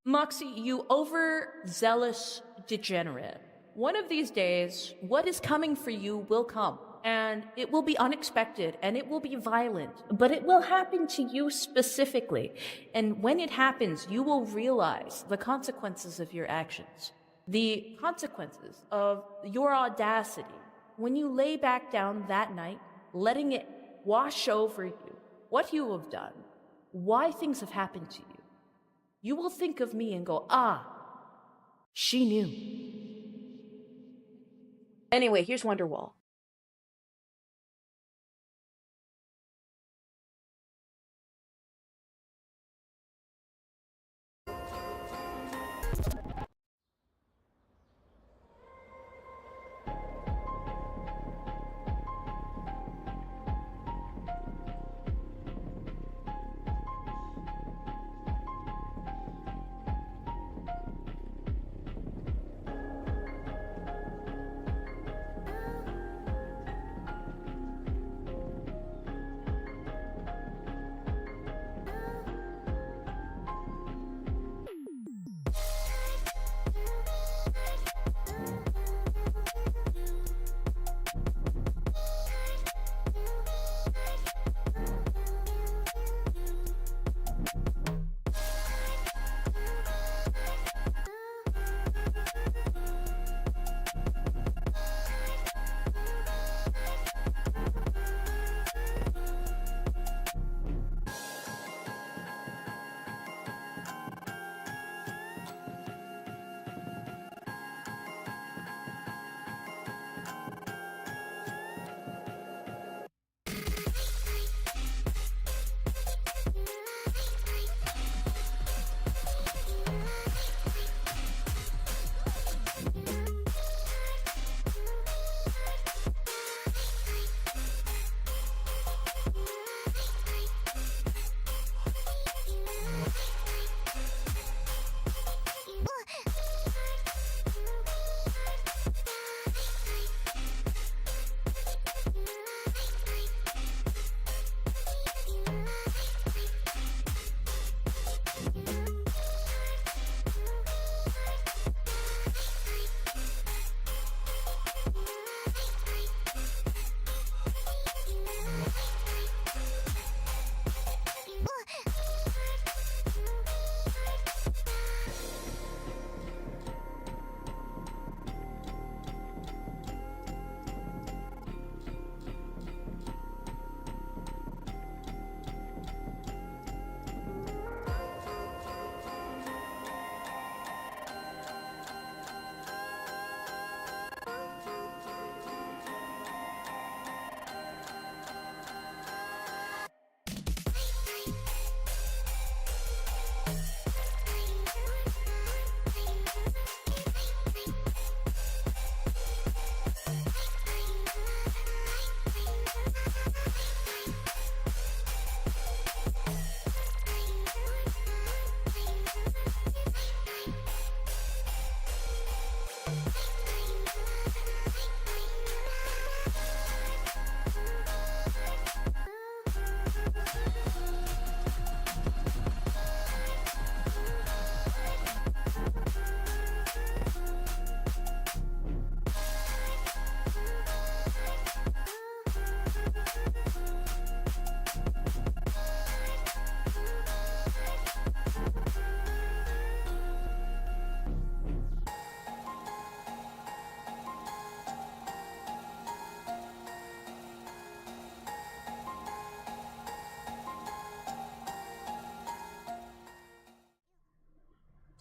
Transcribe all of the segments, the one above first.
Moxie, you overzealous degenerate. One of these days, what is coming for you will come. And it will be unexpected, and it will be violent, but it will happen to you specifically. And when it happens, you will realize the consequences of your actions. The consequences of your audacity. When you lay back down that night, letting it wash over you, what you have done, why things have happened to you, you will think of me and go, ah, she knew. Anyway, here's Wonderwall.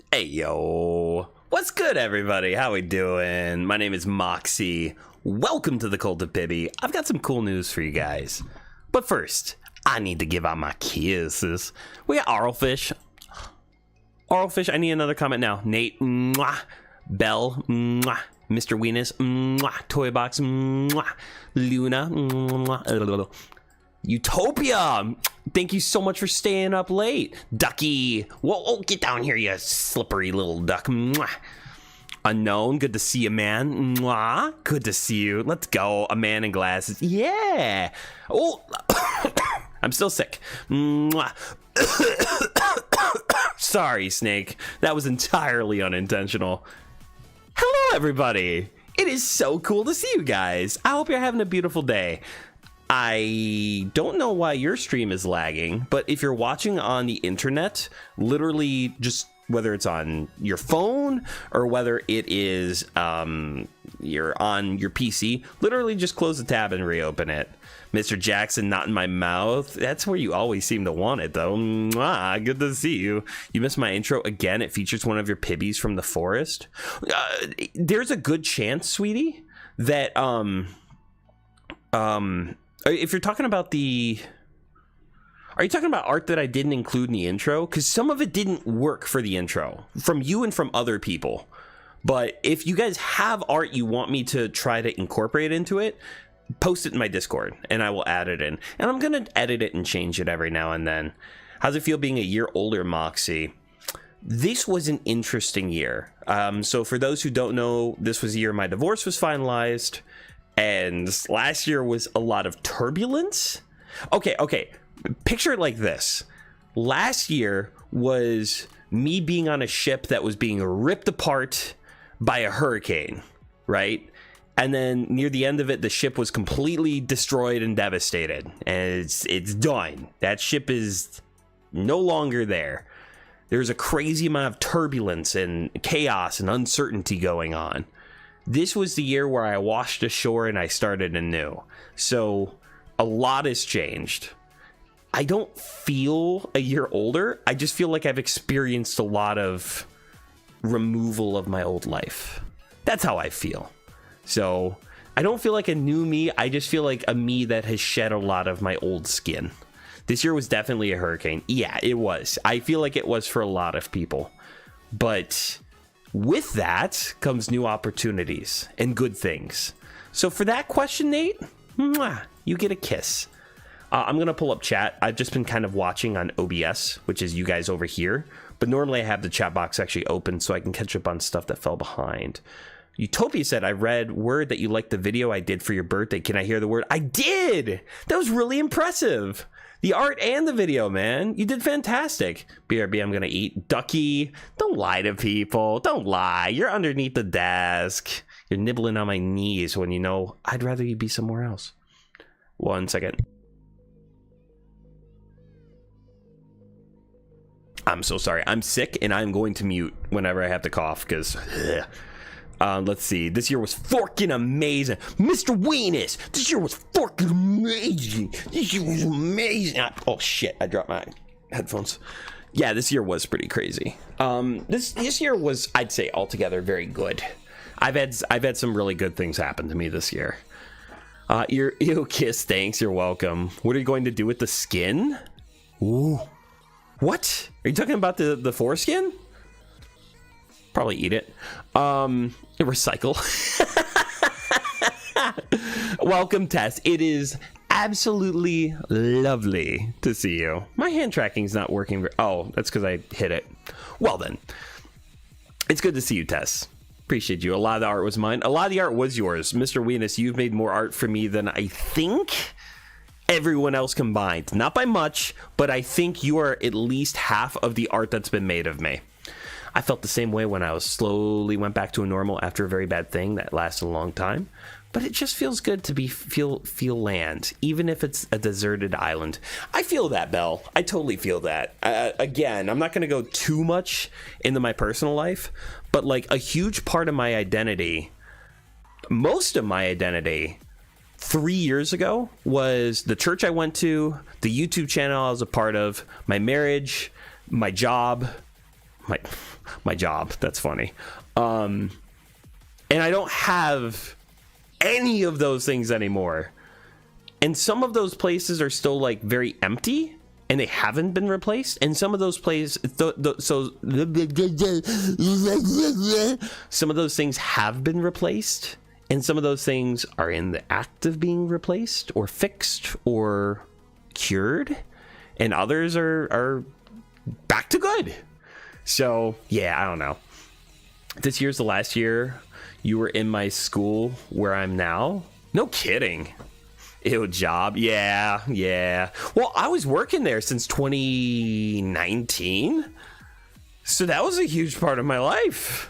Hey yo, what's good everybody? How we doing? My name is Moxie. Welcome to the Cult of Pibby. I've got some cool news for you guys. But first, I need to give out my kisses. We got Arlfish. Arlfish, I need another comment now. Nate, mwah. Belle, mwah. Mr. Weenus, mwah. Toybox, mwah. Luna, mwah. Utopia, thank you so much for staying up late. Ducky, whoa, get down here, you slippery little duck. Mwah. Unknown, good to see you, man. Mwah. Good to see you. Let's go. A man in glasses. Yeah. Oh, I'm still sick. Mwah. Sorry, Snake. That was entirely unintentional. Hello, everybody. It is so cool to see you guys. I hope you're having a beautiful day. I don't know why your stream is lagging, but if you're watching on the internet, literally just whether it's on your phone or whether it is you're on your PC, literally just close the tab and reopen it. Mr. Jackson, not in my mouth. That's where you always seem to want it, though. Mwah, good to see you. You missed my intro again. It features one of your pibbies from the forest. There's a good chance, sweetie, that if you're talking about are you talking about art that I didn't include in the intro? Because some of it didn't work for the intro from you and from other people. But if you guys have art you want me to try to incorporate into it, post it in my Discord and I will add it in. And I'm going to edit it and change it every now and then. How's it feel being a year older, Moxie? This was an interesting year. So for those who don't know, this was the year my divorce was finalized. And last year was a lot of turbulence. Okay. Picture it like this. Last year was me being on a ship that was being ripped apart by a hurricane, right? And then near the end of it, the ship was completely destroyed and devastated. And it's done. That ship is no longer there. There's a crazy amount of turbulence and chaos and uncertainty going on. This was the year where I washed ashore and I started anew. So a lot has changed. I don't feel a year older. I just feel like I've experienced a lot of removal of my old life. That's how I feel. So I don't feel like a new me. I just feel like a me that has shed a lot of my old skin. This year was definitely a hurricane. Yeah, it was. I feel like it was for a lot of people. But with that comes new opportunities and good things. So for that question, Nate, mwah, you get a kiss. I'm going to pull up chat. I've just been kind of watching on OBS, which is you guys over here. But normally I have the chat box actually open so I can catch up on stuff that fell behind. Utopia said, I read word that you liked the video I did for your birthday. Can I hear the word? I did! That was really impressive. The art and the video, man. You did fantastic. BRB, I'm going to eat. Ducky, don't lie to people. Don't lie. You're underneath the desk. You're nibbling on my knees when you know I'd rather you be somewhere else. 1 second. I'm so sorry. I'm sick and I'm going to mute whenever I have to cough because let's see. This year was forking amazing. Mr. Weenus, this year was forking amazing. This year was amazing. Oh shit, I dropped my headphones. Yeah, this year was pretty crazy. This year was, I'd say, altogether very good. I've had some really good things happen to me this year. Ew, kiss, thanks, you're welcome. What are you going to do with the skin? Ooh. What? Are you talking about the foreskin? Probably eat it. Recycle. Welcome, Tess. It is absolutely lovely to see you. My hand tracking's not working. Oh, that's because I hit it. Well then, it's good to see you, Tess. Appreciate you. A lot of the art was mine. A lot of the art was yours. Mr. Weenus, you've made more art for me than I think everyone else combined. Not by much, but I think you are at least half of the art that's been made of me. I felt the same way when I slowly went back to a normal after a very bad thing that lasted a long time. But it just feels good to feel land, even if it's a deserted island. I feel that, Belle. I totally feel that. Again, I'm not going to go too much into my personal life, but like a huge part of my identity, most of my identity, 3 years ago was the church I went to, the YouTube channel I was a part of, my marriage, my job, my job. That's funny. And I don't have any of those things anymore. And some of those places are still like very empty and they haven't been replaced. And some of those places, some of those things have been replaced. And some of those things are in the act of being replaced or fixed or cured. And others are back to good. So, yeah, I don't know. This year's the last year you were in my school where I'm now. No kidding. Ew, job. Yeah. Well, I was working there since 2019. So that was a huge part of my life.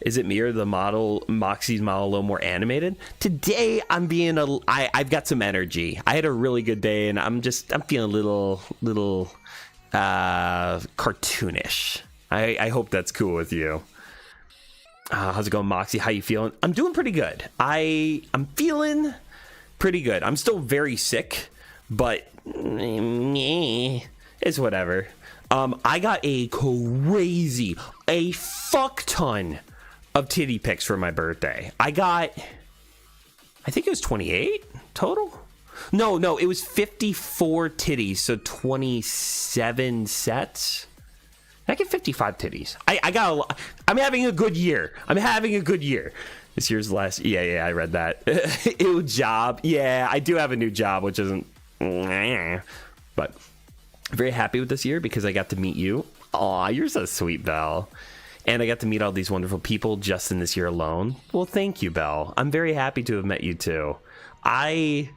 Is it me or the model, Moxie's model, a little more animated? Today, I've got some energy. I had a really good day, and I'm feeling a little cartoonish. I hope that's cool with you. How's it going, Moxie? How you feeling? I'm doing pretty good. I'm feeling pretty good. I'm still very sick, but it's whatever. I got a fuck ton of titty pics for my birthday. I think it was 28 total. No, it was 54 titties, so 27 sets. I get 55 titties. I got a lot. I'm having a good year. This year's the last. Yeah, I read that. Ew, job. Yeah, I do have a new job, which isn't. But very happy with this year because I got to meet you. Aw, you're so sweet, Belle. And I got to meet all these wonderful people just in this year alone. Well, thank you, Belle. I'm very happy to have met you too. I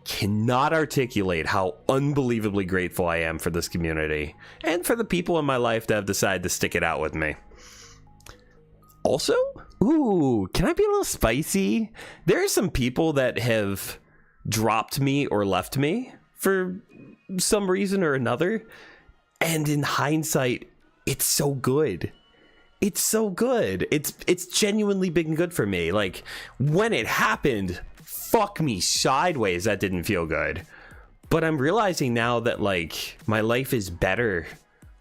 cannot articulate how unbelievably grateful I am for this community and for the people in my life that have decided to stick it out with me. Also, can I be a little spicy? There are some people that have dropped me or left me for some reason or another. And in hindsight, it's so good. It's so good. It's genuinely been good for me. Like, when it happened, fuck me sideways, that didn't feel good. But I'm realizing now that, like, my life is better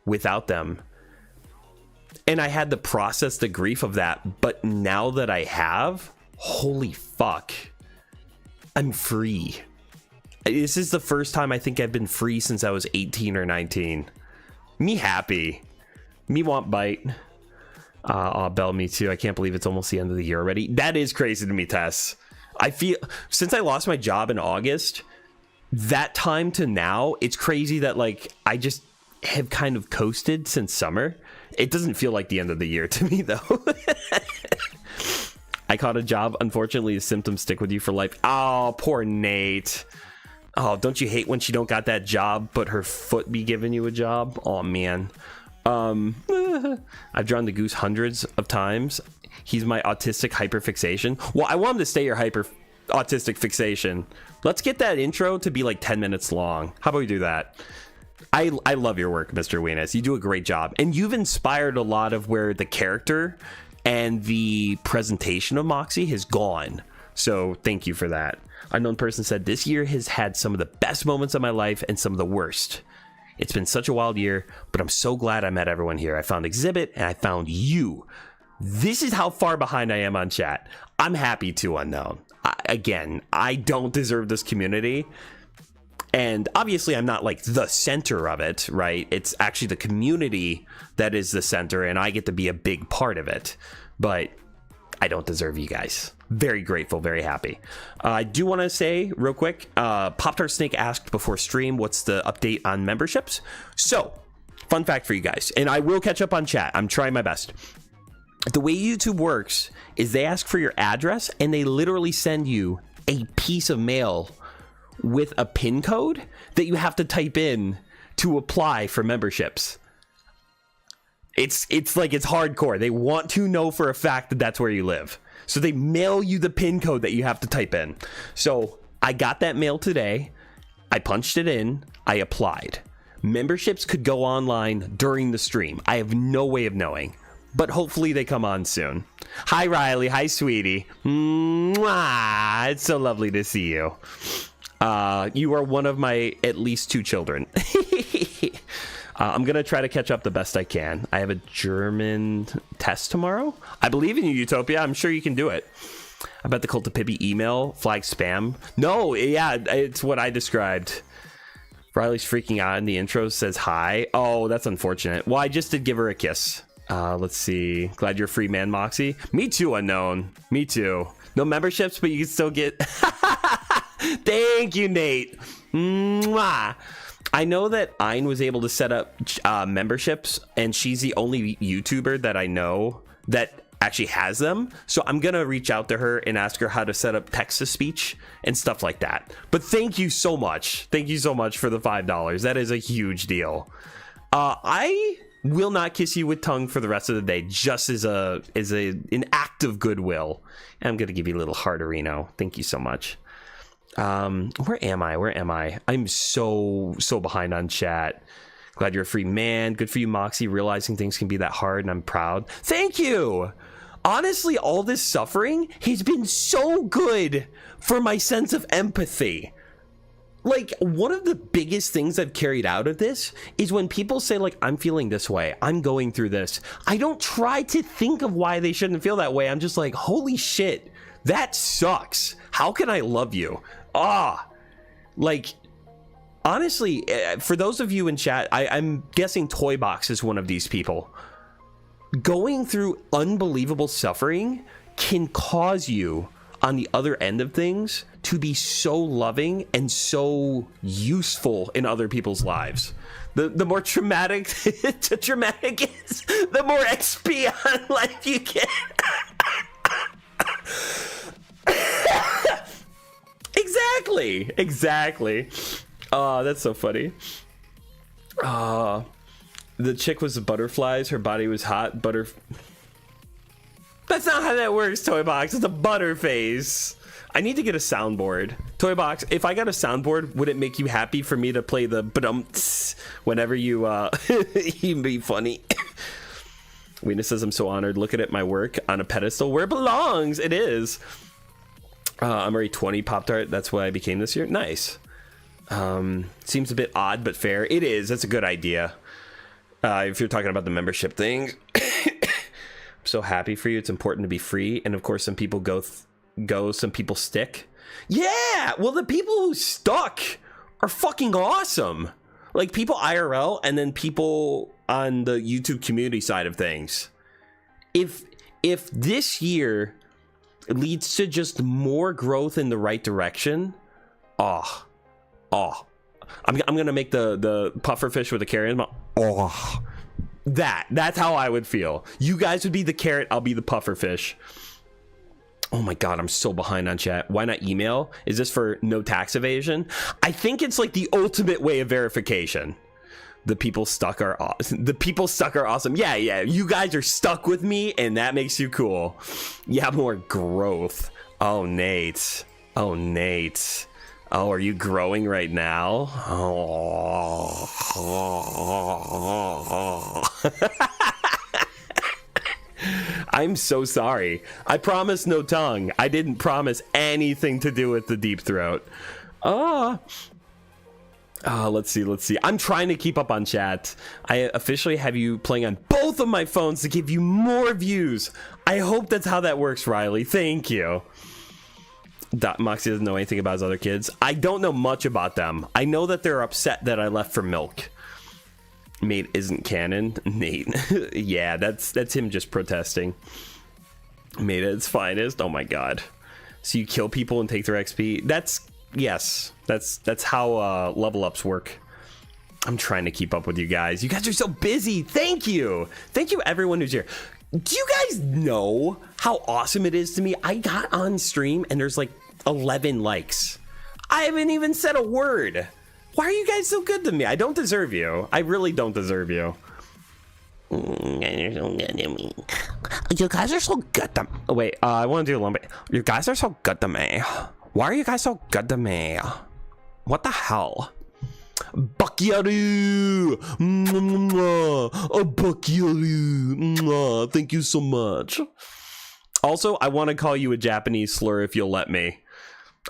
without them. And I had to process the grief of that. But now that I have, holy fuck, I'm free. This is the first time I think I've been free since I was 18 or 19. Me happy. Me want bite. Belle, me too. I can't believe it's almost the end of the year already. That is crazy to me, Tess. I feel, since I lost my job in August, that time to now, it's crazy that, like, I just have kind of coasted since summer. It doesn't feel like the end of the year to me, though. I caught a job. Unfortunately, the symptoms stick with you for life. Oh, poor Nate. Oh, don't you hate when she don't got that job, but her foot be giving you a job? Oh, man. I've drawn the goose hundreds of times. He's my autistic hyperfixation. Well, I want him to stay your hyper autistic fixation. Let's get that intro to be like 10 minutes long. How about we do that? I love your work, Mr. Weenus. You do a great job. And you've inspired a lot of where the character and the presentation of Moxie has gone. So thank you for that. Unknown person said, this year has had some of the best moments of my life and some of the worst. It's been such a wild year, but I'm so glad I met everyone here. I found Exhibit and I found you. This is how far behind I am on chat. I'm happy to, Unknown. I don't deserve this community. And obviously I'm not like the center of it, right? It's actually the community that is the center and I get to be a big part of it. But I don't deserve you guys. Very grateful, very happy. I do want to say real quick, Pop-Tart Snake asked before stream, what's the update on memberships? So, fun fact for you guys, and I will catch up on chat. I'm trying my best. The way YouTube works is they ask for your address and they literally send you a piece of mail with a PIN code that you have to type in to apply for memberships. It's like, it's hardcore. They want to know for a fact that that's where you live. So they mail you the PIN code that you have to type in. So I got that mail today. I punched it in. I applied. Memberships could go online during the stream. I have no way of knowing, but hopefully they come on soon. Hi, Riley. Hi, sweetie. Mwah. It's so lovely to see you. You are one of my at least 2 children. I'm going to try to catch up the best I can. I have a German test tomorrow. I believe in you, Utopia. I'm sure you can do it. I bet the Cult of Pibby email flag spam. No, yeah, it's what I described. Riley's freaking out in the intro, says hi. Oh, that's unfortunate. Well, I just did give her a kiss. Let's see. Glad you're free, man, Moxie. Me too, Unknown. Me too. No memberships, but you can still get... Thank you, Nate. Mwah. I know that Ayn was able to set up memberships, and she's the only YouTuber that I know that actually has them. So I'm going to reach out to her and ask her how to set up text-to-speech and stuff like that. But thank you so much. Thank you so much for the $5. That is a huge deal. I will not kiss you with tongue for the rest of the day, just as an act of goodwill. And I'm gonna give you a little hearterino. Thank you so much. Where am I? I'm so behind on chat. Glad you're a free man. Good for you, Moxie, realizing things can be that hard, and I'm proud. Thank you. Honestly, all this suffering has been so good for my sense of empathy. Like, one of the biggest things I've carried out of this is when people say, like, I'm feeling this way, I'm going through this, I don't try to think of why they shouldn't feel that way. I'm just like, holy shit, that sucks. How can I love you? Like, honestly, for those of you in chat, I'm guessing Toybox is one of these people. Going through unbelievable suffering can cause you, on the other end of things, to be so loving and so useful in other people's lives. The more traumatic the traumatic is, the more XP on life you get. Exactly. Oh, that's so funny. The chick was the butterflies. Her body was hot. That's not how that works, Toybox. It's a butterface. I need to get a soundboard. Toybox, if I got a soundboard, would it make you happy for me to play the ba-dum-ts whenever you you be funny? Weena says, I'm so honored looking at my work on a pedestal where it belongs. It is. I'm already 20 Pop-Tart. That's what I became this year. Nice. Seems a bit odd, but fair. It is. That's a good idea. If you're talking about the membership thing. I'm so happy for you. It's important to be free. And of course, some people go, some people stick. Yeah, well, the people who stuck are fucking awesome. Like, people IRL and then people on the YouTube community side of things. If this year leads to just more growth in the right direction, I'm gonna make the puffer fish with a carrot in my mouth. That's how I would feel. You guys would be the carrot, I'll be the puffer fish. Oh my god, I'm so behind on chat. Why not email? Is this for no tax evasion? I think it's like the ultimate way of verification. The people stuck are awesome. Yeah, you guys are stuck with me and that makes you cool. You have more growth. Oh, Nate. Oh, are you growing right now? I'm so sorry. I promised no tongue. I didn't promise anything to do with the deep throat. Let's see. I'm trying to keep up on chat. I officially have you playing on both of my phones to give you more views. I hope that's how that works, Riley. Thank you. Moxie doesn't know anything about his other kids. I don't know much about them. I know that they're upset that I left for milk. Mate isn't canon. Nate. Yeah, that's him just protesting. Mate at its finest. Oh my god. So you kill people and take their XP? That's how level ups work. I'm trying to keep up with you guys. You guys are so busy. Thank you everyone who's here. Do you guys know how awesome it is to me? I got on stream and there's like 11 likes. I haven't even said a word. Why are you guys so good to me? I don't deserve you. I really don't deserve you. You guys are so good to me. Oh, wait, I want to do a little bit. You guys are so good to me. Why are you guys so good to me? What the hell? Bakyaru! Bakyaru! Thank you so much. Also, I want to call you a Japanese slur if you'll let me.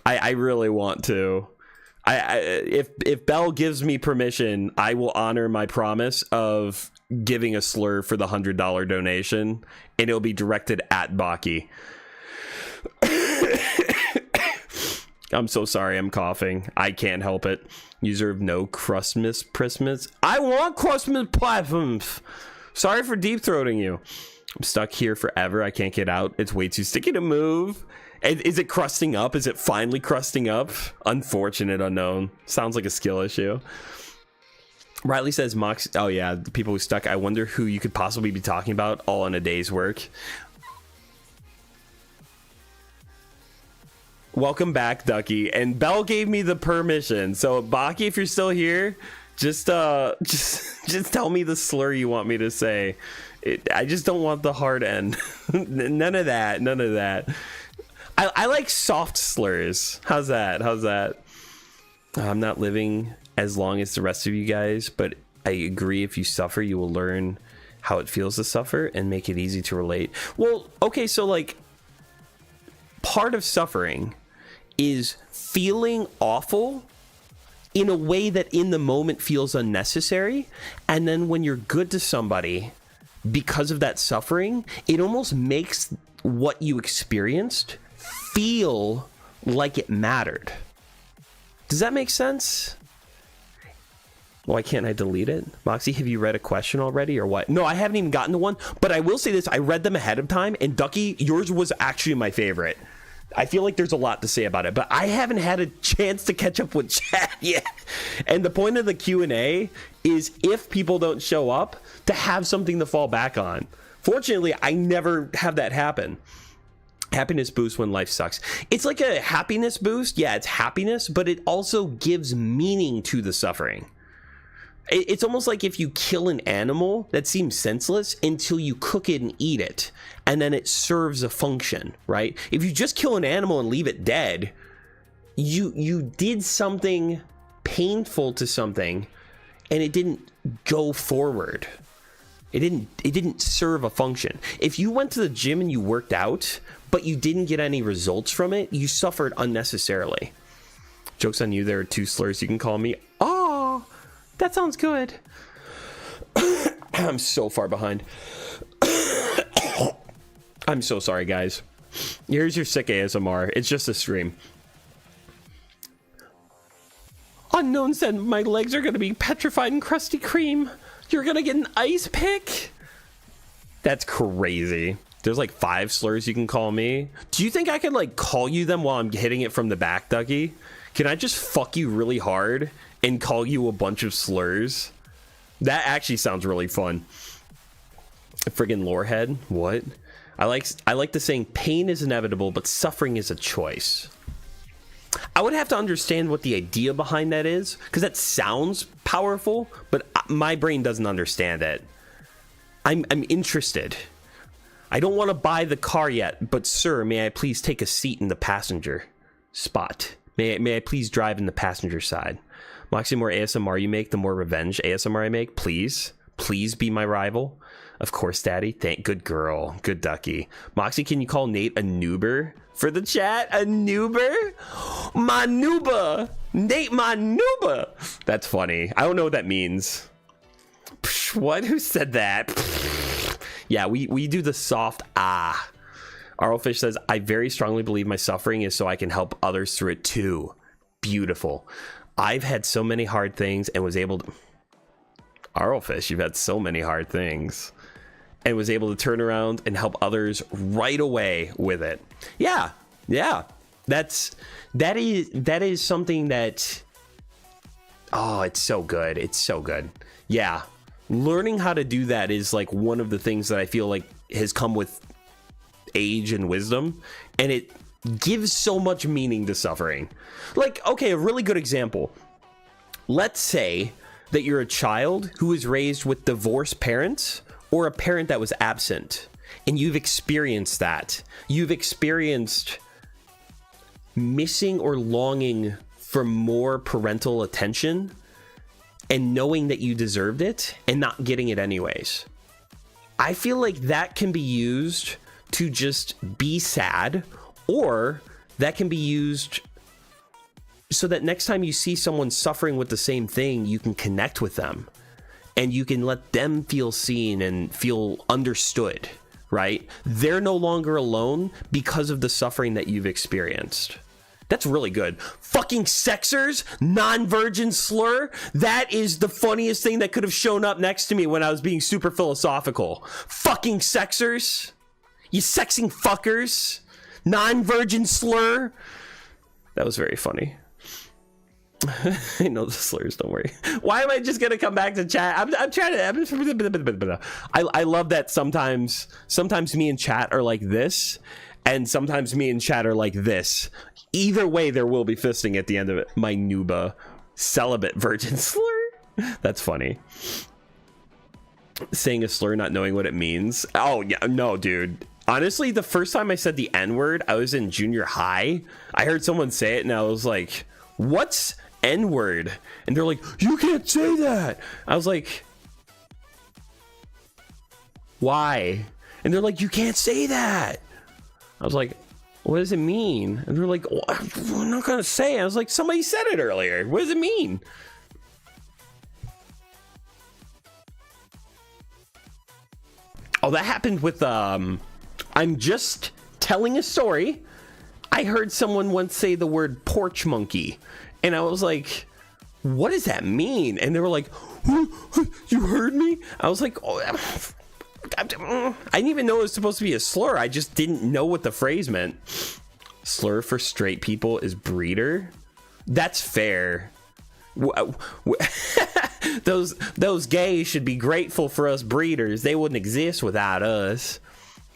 I really want to. If Belle gives me permission, I will honor my promise of giving a slur for the $100 donation, and it'll be directed at Baki. I'm so sorry, I'm coughing. I can't help it. You deserve no Christmas. I want Christmas platforms. Sorry for deep throating you. I'm stuck here forever. I can't get out. It's way too sticky to move. Is it crusting up? Is it finally crusting up? Unfortunate unknown. Sounds like a skill issue. Riley says, Mox. Oh yeah, the people who stuck. I wonder who you could possibly be talking about all in a day's work. Welcome back, Ducky. And Belle gave me the permission. So, Baki, if you're still here, Just tell me the slur you want me to say. I just don't want the hard N. None of that. I like soft slurs. How's that? I'm not living as long as the rest of you guys, but I agree, if you suffer, you will learn how it feels to suffer and make it easy to relate. Well, okay, so like part of suffering is feeling awful in a way that in the moment feels unnecessary, and then when you're good to somebody because of that suffering, it almost makes what you experienced feel like it mattered. Does that make sense? Why can't I delete it? Moxie, have you read a question already or what? No, I haven't even gotten to one, but I will say this. I read them ahead of time, and Ducky, yours was actually my favorite. I feel like there's a lot to say about it, but I haven't had a chance to catch up with chat yet. And the point of the Q&A is, if people don't show up, to have something to fall back on. Fortunately, I never have that happen. Happiness boost when life sucks. It's like a happiness boost. Yeah, it's happiness, but it also gives meaning to the suffering. It's almost like if you kill an animal that seems senseless until you cook it and eat it, and then it serves a function, right? If you just kill an animal and leave it dead, you did something painful to something, and it didn't go forward. It didn't serve a function. If you went to the gym and you worked out, but you didn't get any results from it, you suffered unnecessarily. Joke's on you, there are 2 slurs you can call me. Oh, that sounds good. I'm so far behind. I'm so sorry, guys. Here's your sick ASMR. It's just a stream. Unknown said my legs are going to be petrified in crusty cream. You're going to get an ice pick? That's crazy. There's like 5 slurs you can call me. Do you think I could like call you them while I'm hitting it from the back, Ducky? Can I just fuck you really hard and call you a bunch of slurs? That actually sounds really fun. Friggin' lorehead. What? I like the saying, pain is inevitable, but suffering is a choice. I would have to understand what the idea behind that is, because that sounds powerful, but my brain doesn't understand it. I'm interested. I don't want to buy the car yet, but sir, may I please take a seat in the passenger spot? May I please drive in the passenger side? Moxie, the more ASMR you make, the more revenge ASMR I make. Please be my rival. Of course, Daddy. Good girl. Good Ducky. Moxie, can you call Nate a noober for the chat? A noober? My nooba. Nate, my nooba. That's funny. I don't know what that means. Psh, what? Who said that? Yeah, we do the soft ah. Arlfish says, I very strongly believe my suffering is so I can help others through it too. Beautiful. I've had so many hard things and was able to... Arlfish, you've had so many hard things and was able to turn around and help others right away with it. Yeah. That is something that... Oh, it's so good. It's so good. Yeah. Learning how to do that is like one of the things that I feel like has come with age and wisdom, and it gives so much meaning to suffering. Like, okay, a really good example. Let's say that you're a child who was raised with divorced parents or a parent that was absent, and you've experienced that. You've experienced missing or longing for more parental attention and knowing that you deserved it and not getting it anyways. I feel like that can be used to just be sad, or that can be used so that next time you see someone suffering with the same thing, you can connect with them and you can let them feel seen and feel understood, right? They're no longer alone because of the suffering that you've experienced. That's really good. Fucking sexers, non-virgin slur. That is the funniest thing that could have shown up next to me when I was being super philosophical. Fucking sexers. You sexing fuckers. Non-virgin slur. That was very funny. I know the slurs, don't worry. Why am I just gonna come back to chat? I'm trying to... I love that sometimes me and chat are like this, and sometimes me and chat are like this. Either way, there will be fisting at the end of it. My nooba. Celibate virgin slur. That's funny. Saying a slur, not knowing what it means. Oh yeah, no, dude. Honestly, the first time I said the N-word, I was in junior high. I heard someone say it and I was like, what's N-word? And they're like, you can't say that. I was like, why? And they're like, you can't say that. I was like, what does it mean? And they're like, oh, I'm not gonna say it. I was like, somebody said it earlier. What does it mean? Oh, that happened with I'm just telling a story. I heard someone once say the word porch monkey, and I was like, what does that mean? And they were like, you heard me? I was like, oh, I didn't even know it was supposed to be a slur. I just didn't know what the phrase meant. Slur for straight people is breeder. That's fair. Those gays should be grateful for us breeders. They wouldn't exist without us.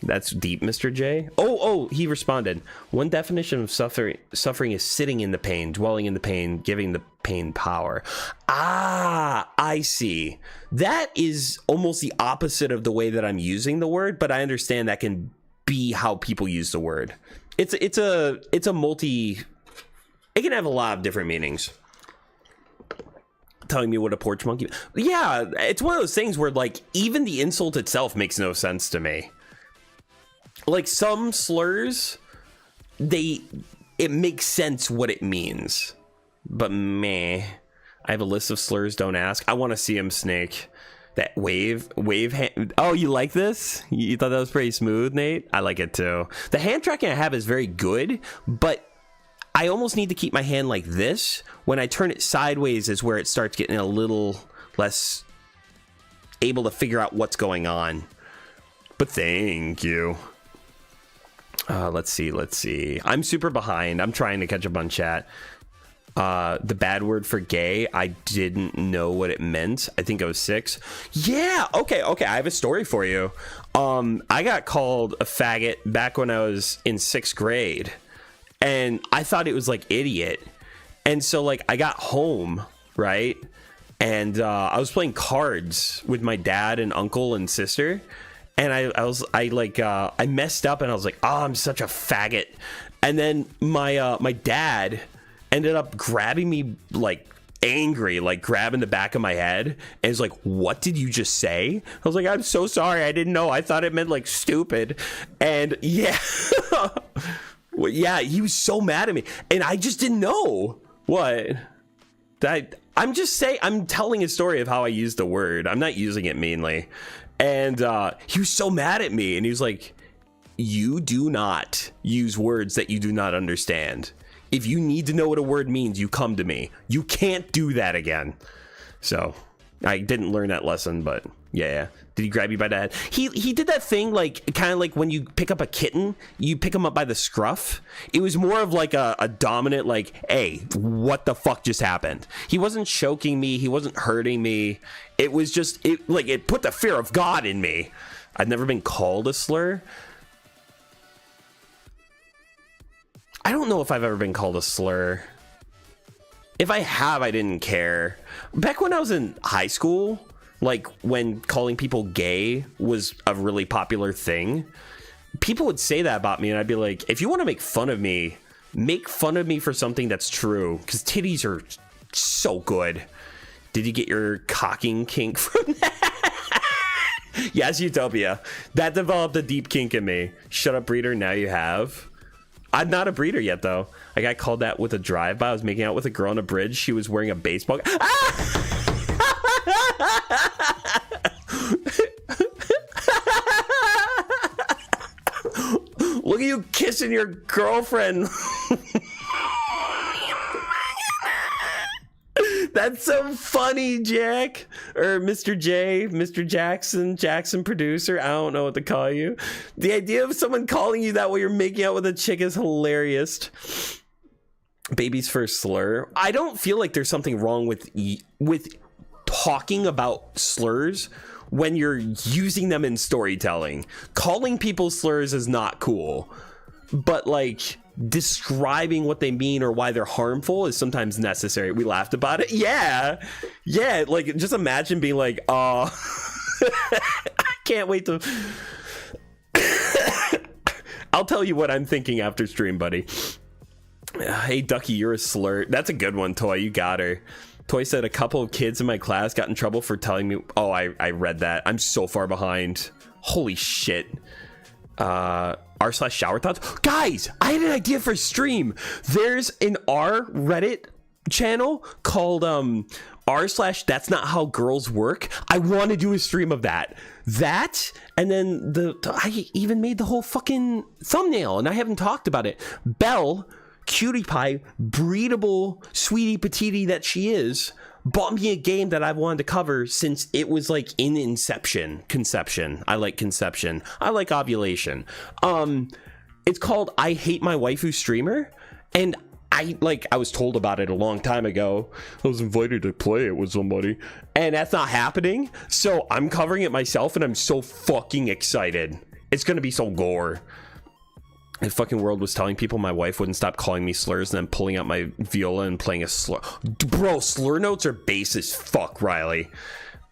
That's deep, Mr. J. Oh, he responded. One definition of suffering is sitting in the pain, dwelling in the pain, giving the pain power. Ah, I see. That is almost the opposite of the way that I'm using the word, but I understand that can be how people use the word. It's a multi. It can have a lot of different meanings. Telling me what a porch monkey. Yeah, it's one of those things where like even the insult itself makes no sense to me. Like some slurs, it makes sense what it means, but meh. I have a list of slurs. Don't ask. I want to see him, Snake. That wave hand. Oh, you like this? You thought that was pretty smooth, Nate? I like it too. The hand tracking I have is very good, but I almost need to keep my hand like this. When I turn it sideways is where it starts getting a little less able to figure out what's going on. But thank you. Let's see. I'm super behind. I'm trying to catch up on chat. The bad word for gay, I didn't know what it meant. I think I was 6. Yeah, okay. I have a story for you. I got called a faggot back when I was in 6th grade. And I thought it was like idiot. And so like I got home, right? And I was playing cards with my dad and uncle and sister. And I messed up and I was like, oh, I'm such a faggot. And then my dad ended up grabbing me like angry, like grabbing the back of my head. And he's like, what did you just say? I was like, I'm so sorry. I didn't know. I thought it meant like stupid. And yeah. Well, yeah, he was so mad at me, and I just didn't know what. I'm just saying, I'm telling a story of how I used the word. I'm not using it meanly, and he was so mad at me, and he was like, "You do not use words that you do not understand. If you need to know what a word means, you come to me. You can't do that again." So I didn't learn that lesson, but yeah. Did he grab you by the head? He did that thing, like kind of like when you pick up a kitten, you pick him up by the scruff. It was more of like a dominant, like, hey, what the fuck just happened? He wasn't choking me. He wasn't hurting me. It was just, it put the fear of God in me. I've never been called a slur. I don't know if I've ever been called a slur. If I have, I didn't care. Back when I was in high school, like when calling people gay was a really popular thing, people would say that about me, and I'd be like, if you want to make fun of me for something that's true, because titties are so good. Did you get your cocking kink from that? Yes, Utopia. That developed a deep kink in me. Shut up, breeder. Now you have. I'm not a breeder yet, though. I got called that with a drive-by. I was making out with a girl on a bridge. She was wearing a baseball. Ah! Look at you kissing your girlfriend. That's so funny, Jack. Or Mr. J, Mr. Jackson producer. I don't know what to call you. The idea of someone calling you that while you're making out with a chick is hilarious. Baby's first slur. I don't feel like there's something wrong with talking about slurs when you're using them in storytelling. Calling people slurs is not cool. But like describing what they mean or why they're harmful is sometimes necessary. We laughed about it. Yeah, like just imagine being like, I can't wait to I'll tell you what I'm thinking after stream, buddy. Hey Ducky, you're a slur. That's a good one, Toy. You got her. Toy said a couple of kids in my class got in trouble for telling me. Oh, I read that. I'm so far behind. Holy shit. r/shower thoughts. Guys, I had an idea for a stream. There's an R Reddit channel called r/that's not how girls work. I want to do a stream of that. And then I even made the whole fucking thumbnail and I haven't talked about it. Belle, cutie pie, breedable sweetie petite that she is, bought me a game that I've wanted to cover since it was like in conception. I like conception. I like ovulation. It's called I Hate My Waifu Streamer, and I was told about it a long time ago. I was invited to play it with somebody, and that's not happening. So I'm covering it myself, and I'm so fucking excited. It's gonna be so gore. The fucking world was telling people my wife wouldn't stop calling me slurs and then pulling out my viola and playing a slur. Bro, slur notes are base as fuck, Riley.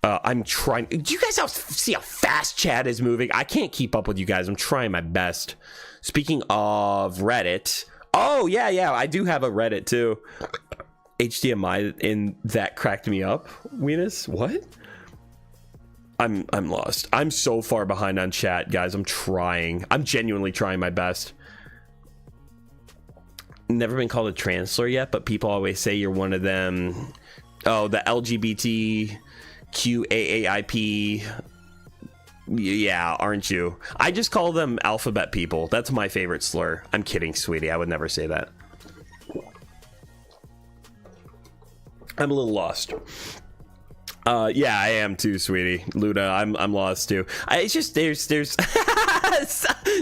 I'm trying. Do you guys see how fast chat is moving? I can't keep up with you guys. I'm trying my best. Speaking of Reddit. Oh, yeah. I do have a Reddit too. HDMI, and that cracked me up. Weenus, what? I'm lost. I'm so far behind on chat, guys. I'm trying. I'm genuinely trying my best. Never been called a trans slur yet, but people always say you're one of them. Oh, the LGBTQAAIP. Yeah, aren't you? I just call them alphabet people. That's my favorite slur. I'm kidding, sweetie. I would never say that. I'm a little lost. Yeah, I am too, sweetie. Luda, I'm lost too. It's just there's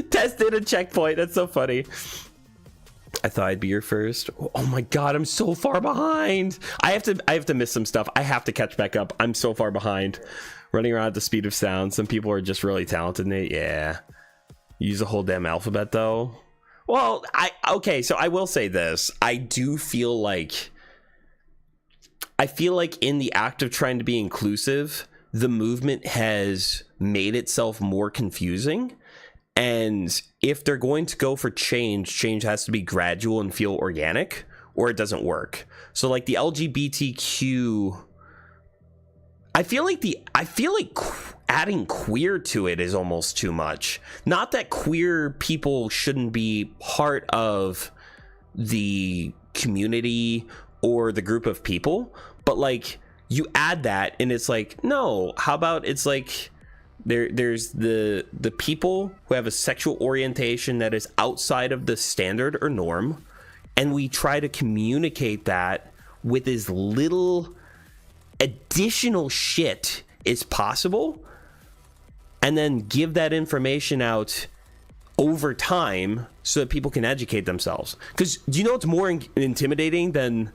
tested a checkpoint. That's so funny. I thought I'd be your first. Oh my god, I'm so far behind. I have to miss some stuff. I have to catch back up. I'm so far behind. Running around at the speed of sound. Some people are just really talented in it. Yeah. Use the whole damn alphabet though. Well, okay, so I will say this. I feel like in the act of trying to be inclusive, the movement has made itself more confusing. And if they're going to go for change has to be gradual and feel organic, or it doesn't work. So like the LGBTQ, I feel like adding queer to it is almost too much. Not that queer people shouldn't be part of the community or the group of people, but like you add that and it's like, no, how about it's like there's the people who have a sexual orientation that is outside of the standard or norm, and we try to communicate that with as little additional shit as possible, and then give that information out over time so that people can educate themselves. Because do you know what's more intimidating than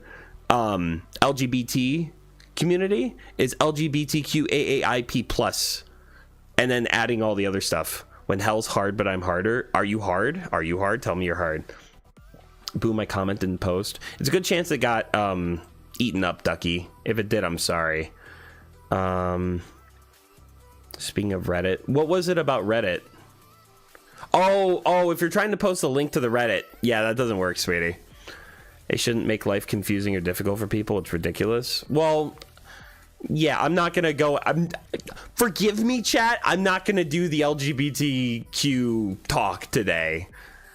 LGBT community is LGBTQAAIP plus, and then adding all the other stuff. When hell's hard but I'm harder. Are you hard? Are you hard? Tell me you're hard. Boom, my comment didn't post. It's a good chance it got eaten up, Ducky. If it did, I'm sorry. Speaking of Reddit, what was it about Reddit? Oh, if you're trying to post a link to the Reddit, yeah, that doesn't work, sweetie. They shouldn't make life confusing or difficult for people. It's ridiculous. Well, yeah, I'm not gonna go. Forgive me, chat. I'm not gonna do the LGBTQ talk today.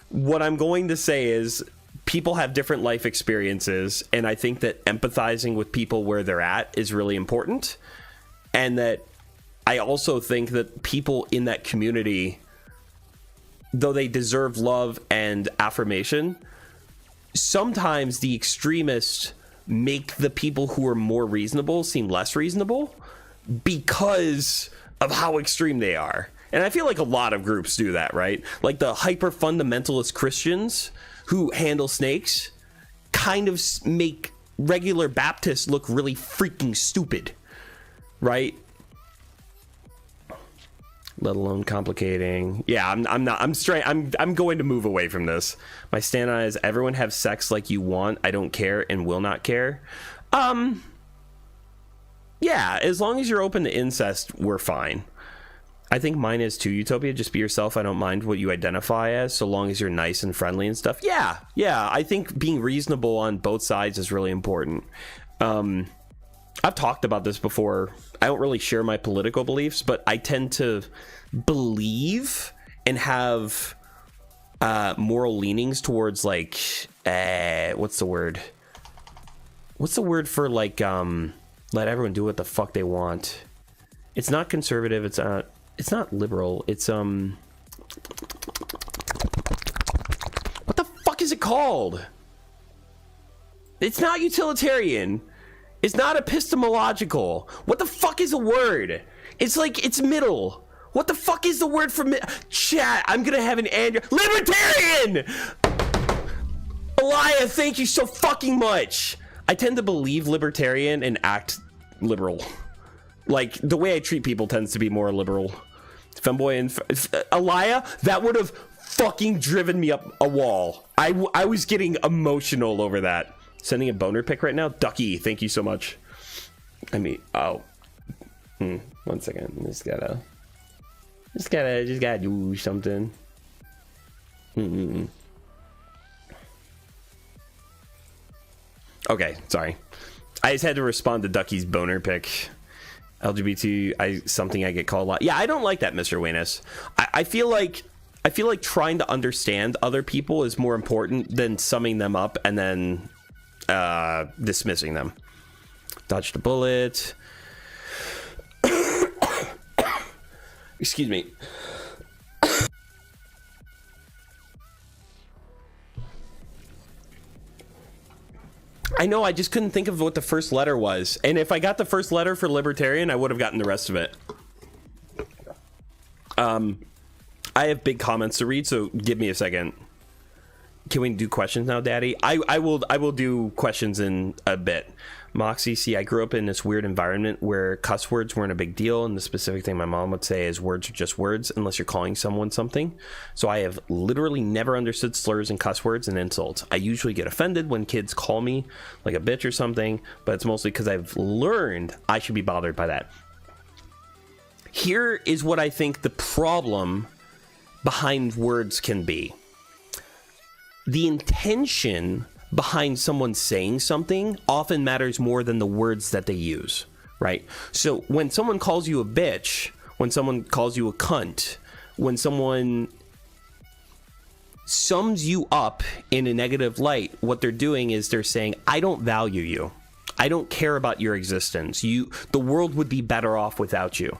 What I'm going to say is people have different life experiences, and I think that empathizing with people where they're at is really important. And that I also think that people in that community, though they deserve love and affirmation, sometimes the extremists make the people who are more reasonable seem less reasonable because of how extreme they are. And I feel like a lot of groups do that, right? Like the hyper fundamentalist Christians who handle snakes kind of make regular Baptists look really freaking stupid, right? let alone complicating. Yeah, I'm going to move away from this. My stand on is everyone have sex like you want. I don't care and will not care. Yeah, as long as you're open to incest, we're fine. I think mine is too, Utopia. Just be yourself. I don't mind what you identify as, so long as you're nice and friendly and stuff. Yeah, I think being reasonable on both sides is really important. I've talked about this before. I don't really share my political beliefs, but I tend to believe and have moral leanings towards, like, what's the word? What's the word for, like, let everyone do what the fuck they want? It's not conservative. It's not liberal. It's what the fuck is it called? It's not utilitarian. It's not epistemological. What the fuck is a word? It's like, it's middle. What the fuck is the word for chat? I'm gonna have an libertarian. Elia, thank you so fucking much. I tend to believe libertarian and act liberal. Like, the way I treat people tends to be more liberal. Femboy and Elia, that would have fucking driven me up a wall. I was getting emotional over that. Sending a boner pic right now. Ducky, thank you so much. I mean, oh. 1 second. Just gotta do something. Okay, sorry. I just had to respond to Ducky's boner pic. LGBT, something I get called a lot. Yeah, I don't like that, Mr. Wayness. I feel like trying to understand other people is more important than summing them up and then dismissing them. Dodged a bullet. Excuse me. I know, I just couldn't think of what the first letter was. And if I got the first letter for libertarian, I would have gotten the rest of it. I have big comments to read, so give me a second. Can we do questions now, Daddy? I will do questions in a bit. Moxie, see, I grew up in this weird environment where cuss words weren't a big deal, and the specific thing my mom would say is words are just words unless you're calling someone something. So I have literally never understood slurs and cuss words and insults. I usually get offended when kids call me like a bitch or something, but it's mostly because I've learned I should be bothered by that. Here is what I think the problem behind words can be. The intention behind someone saying something often matters more than the words that they use, right? So when someone calls you a bitch, when someone calls you a cunt, when someone sums you up in a negative light, what they're doing is they're saying, I don't value you. I don't care about your existence. The world would be better off without you.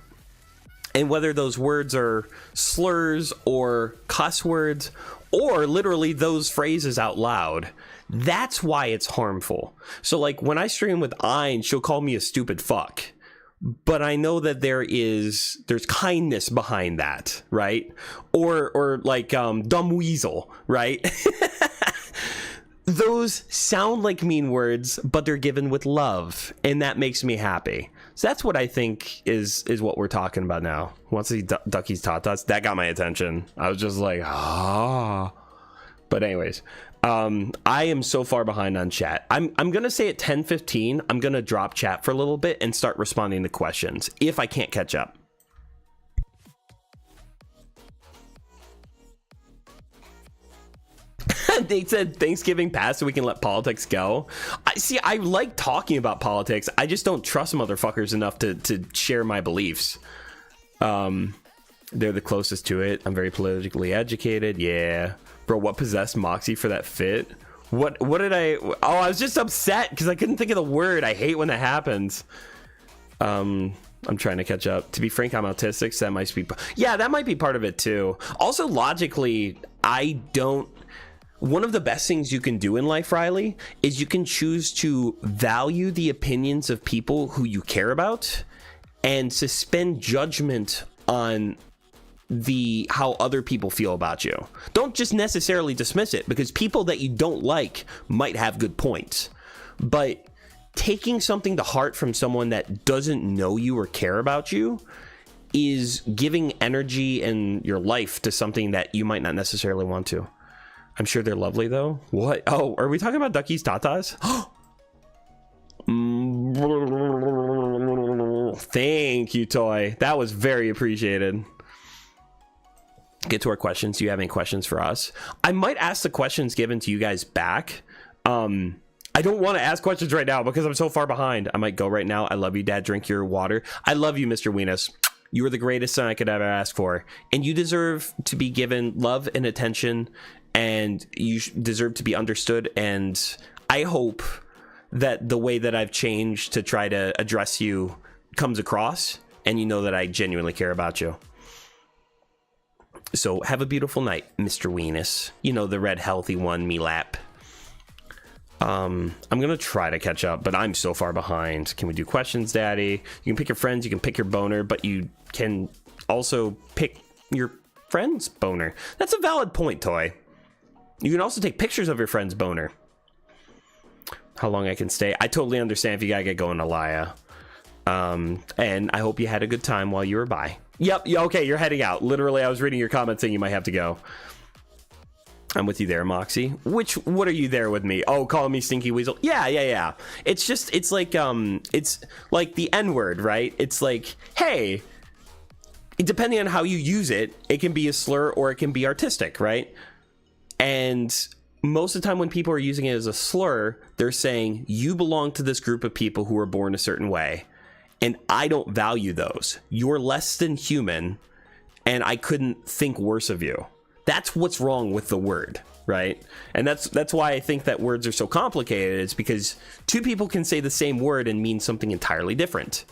And whether those words are slurs or cuss words or literally those phrases out loud, that's why it's harmful. So like when I stream with Ein, she'll call me a stupid fuck. But I know that there's kindness behind that, right? Or like dumb weasel, right? Those sound like mean words, but they're given with love, and that makes me happy. So that's what I think is what we're talking about now. Once the Ducky's Tatas, that got my attention. I was just like, ah. But anyways, I am so far behind on chat. I'm gonna say at 10:15, I'm gonna drop chat for a little bit and start responding to questions if I can't catch up. They said Thanksgiving passed so we can let politics go. I like talking about politics. I just don't trust motherfuckers enough to share my beliefs. They're the closest to it. I'm very politically educated. Yeah. Bro, what possessed Moxie for that fit? What did I... Oh, I was just upset because I couldn't think of the word. I hate when that happens. I'm trying to catch up. To be frank, I'm autistic, so that might be... Yeah, that might be part of it too. Also, logically, I don't... One of the best things you can do in life, Riley, is you can choose to value the opinions of people who you care about and suspend judgment on how other people feel about you. Don't just necessarily dismiss it, because people that you don't like might have good points. But taking something to heart from someone that doesn't know you or care about you is giving energy and your life to something that you might not necessarily want to. I'm sure they're lovely though. What? Oh, are we talking about Ducky's Tatas? Thank you, Toy. That was very appreciated. Get to our questions. Do you have any questions for us? I might ask the questions given to you guys back. I don't want to ask questions right now because I'm so far behind. I might go right now. I love you, Dad. Drink your water. I love you, Mr. Weenus. You are the greatest son I could ever ask for. And you deserve to be given love and attention. And you deserve to be understood. And I hope that the way that I've changed to try to address you comes across. And you know that I genuinely care about you. So have a beautiful night, Mr. Weenus. You know, the red healthy one, me lap. I'm gonna try to catch up, but I'm so far behind. Can we do questions, Daddy? You can pick your friends, you can pick your boner, but you can also pick your friend's boner. That's a valid point, Toy. You can also take pictures of your friend's boner. How long I can stay? I totally understand if you gotta get going, Alaya. And I hope you had a good time while you were by. Yep, okay, you're heading out. Literally, I was reading your comment saying you might have to go. I'm with you there, Moxie. What are you there with me? Oh, calling me Stinky Weasel? Yeah. It's like the N-word, right? It's like, hey, depending on how you use it, it can be a slur or it can be artistic, right? And most of the time when people are using it as a slur, they're saying, you belong to this group of people who were born a certain way. And I don't value those. You're less than human, and I couldn't think worse of you. That's what's wrong with the word, right? And that's why I think that words are so complicated. It's because two people can say the same word and mean something entirely different.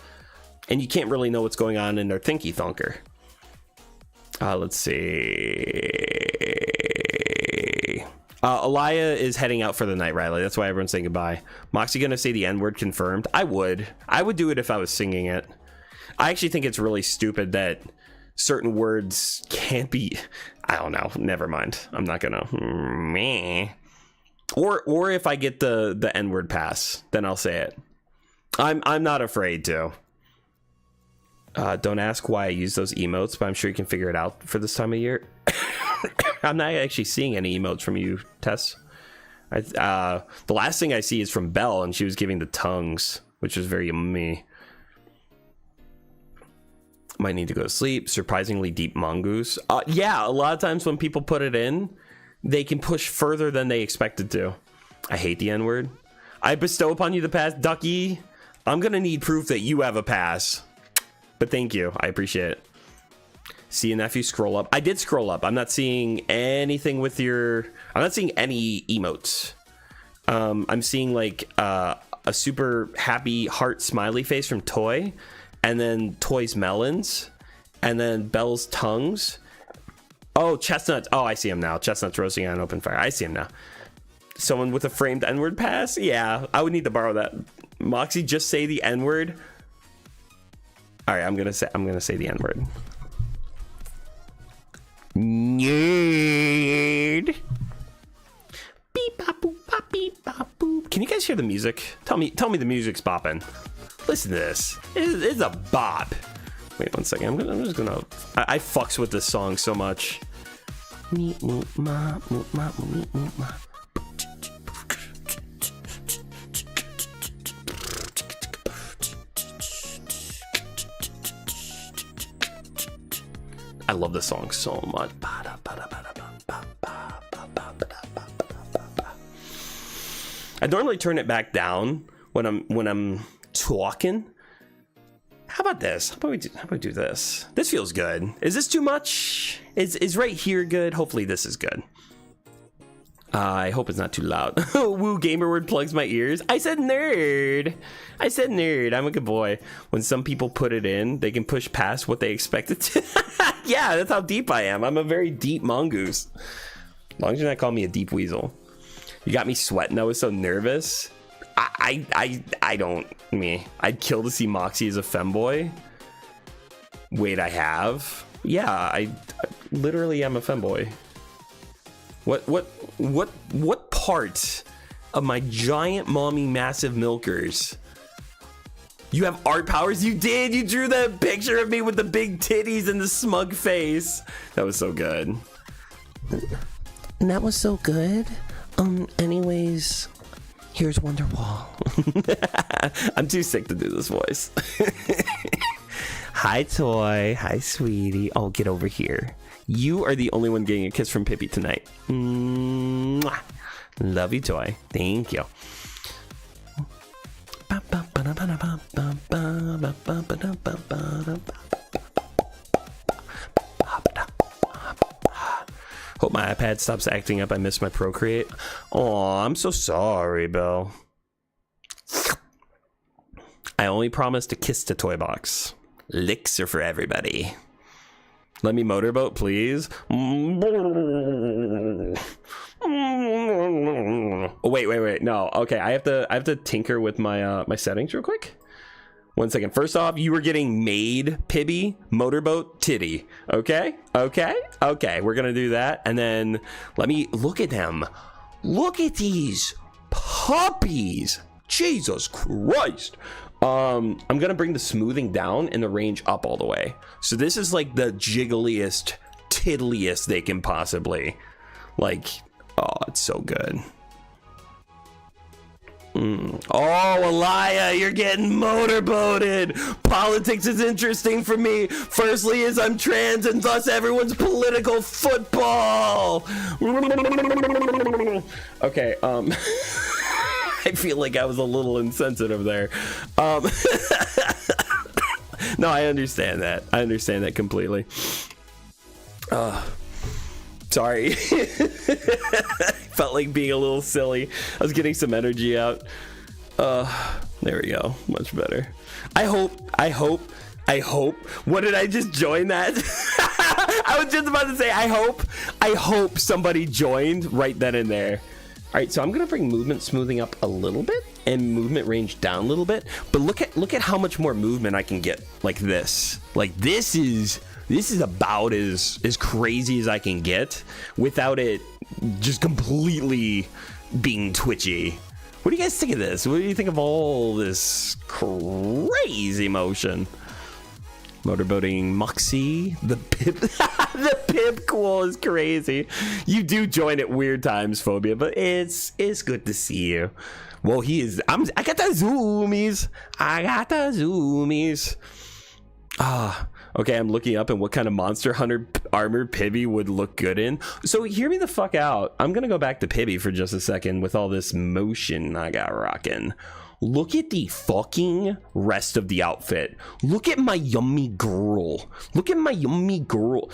And you can't really know what's going on in their thinky thunker. Let's see. Alaya is heading out for the night, Riley. That's why everyone's saying goodbye. Moxie gonna say the N-word confirmed? I would do it if I was singing it. I actually think it's really stupid that certain words can't be, I don't know, never mind. I'm not gonna meh. Or if I get the N-word pass, then I'll say it. I'm not afraid to. Don't ask why I use those emotes, but I'm sure you can figure it out for this time of year. I'm not actually seeing any emotes from you, Tess. The last thing I see is from Belle, and she was giving the tongues, which was very yummy. Might need to go to sleep. Surprisingly deep mongoose. Yeah, a lot of times when people put it in, they can push further than they expected to. I hate the N-word. I bestow upon you the pass, Ducky. I'm gonna need proof that you have a pass. But thank you. I appreciate it. See you, nephew. Scroll up. I did scroll up. I'm not seeing anything with your... I'm not seeing any emotes. I'm seeing like a super happy heart smiley face from Toy. And then Toy's melons. And then Belle's tongues. Oh, chestnuts. Oh, I see him now. Chestnuts roasting on open fire. I see him now. Someone with a framed N-word pass? Yeah, I would need to borrow that. Moxie, just say the N-word. All right, I'm gonna say the N-word. Nerd. Beep bop boop bop beep bop boop. Can you guys hear the music? Tell me the music's bopping. Listen to this. It's a bop. Wait 1 second. I'm just gonna. I fucks with this song so much. I love this song so much. I normally turn it back down when I'm talking. How about this? How about we do this? This feels good. Is this too much? Is right here good? Hopefully this is good. I hope it's not too loud. Woo, gamer word plugs my ears. I said nerd. I'm a good boy. When some people put it in, they can push past what they expected to. Yeah, that's how deep I am. I'm a very deep mongoose. As long as you're not calling me a deep weasel. You got me sweating. I was so nervous. I don't. I'd kill to see Moxie as a femboy. Wait, I have? Yeah, I literally am a femboy. What part of my giant mommy massive milkers You have art powers? You did! You drew that picture of me with the big titties and the smug face. That was so good. That was so good. Anyways, here's Wonderwall. I'm too sick to do this voice. Hi, Toy. Hi, sweetie. Oh, get over here. You are the only one getting a kiss from Pippi tonight. Mwah. Love you, Toy. Thank you. Hope my iPad stops acting up. I missed my Procreate. Oh, I'm so sorry, Belle. I only promised a kiss to Toy Box. Licks are for everybody. Let me motorboat, please. Oh, wait. No, okay. I have to tinker with my my settings real quick. 1 second. First off, you were getting made Pibby motorboat titty. Okay. We're gonna do that, and then let me look at them. Look at these puppies. Jesus Christ. I'm gonna bring the smoothing down and the range up all the way. So this is like the jiggliest, tiddliest they can possibly. Like, oh, it's so good. Oh, Elia, you're getting motorboated. Politics is interesting for me. Firstly, is I'm trans and thus everyone's political football. Okay, I feel like I was a little insensitive there. No, I understand that. I understand that completely. Sorry. Felt like being a little silly. I was getting some energy out. There we go. Much better. I hope. What did I just join that? I was just about to say, I hope somebody joined right then and there. All right, so I'm gonna bring movement smoothing up a little bit and movement range down a little bit. But look at how much more movement I can get like this. Like this is about as crazy as I can get without it just completely being twitchy. What do you guys think of this? What do you think of all this crazy motion? Motorboating Moxie, the pip, the pip cool is crazy. You do join at weird times, Phobia, but it's good to see you. Well, I got the zoomies. Okay, I'm looking up and what kind of Monster Hunter armor Pibby would look good in. So hear me the fuck out. I'm gonna go back to Pibby for just a second with all this motion I got rocking. Look at the fucking rest of the outfit. Look at my yummy girl.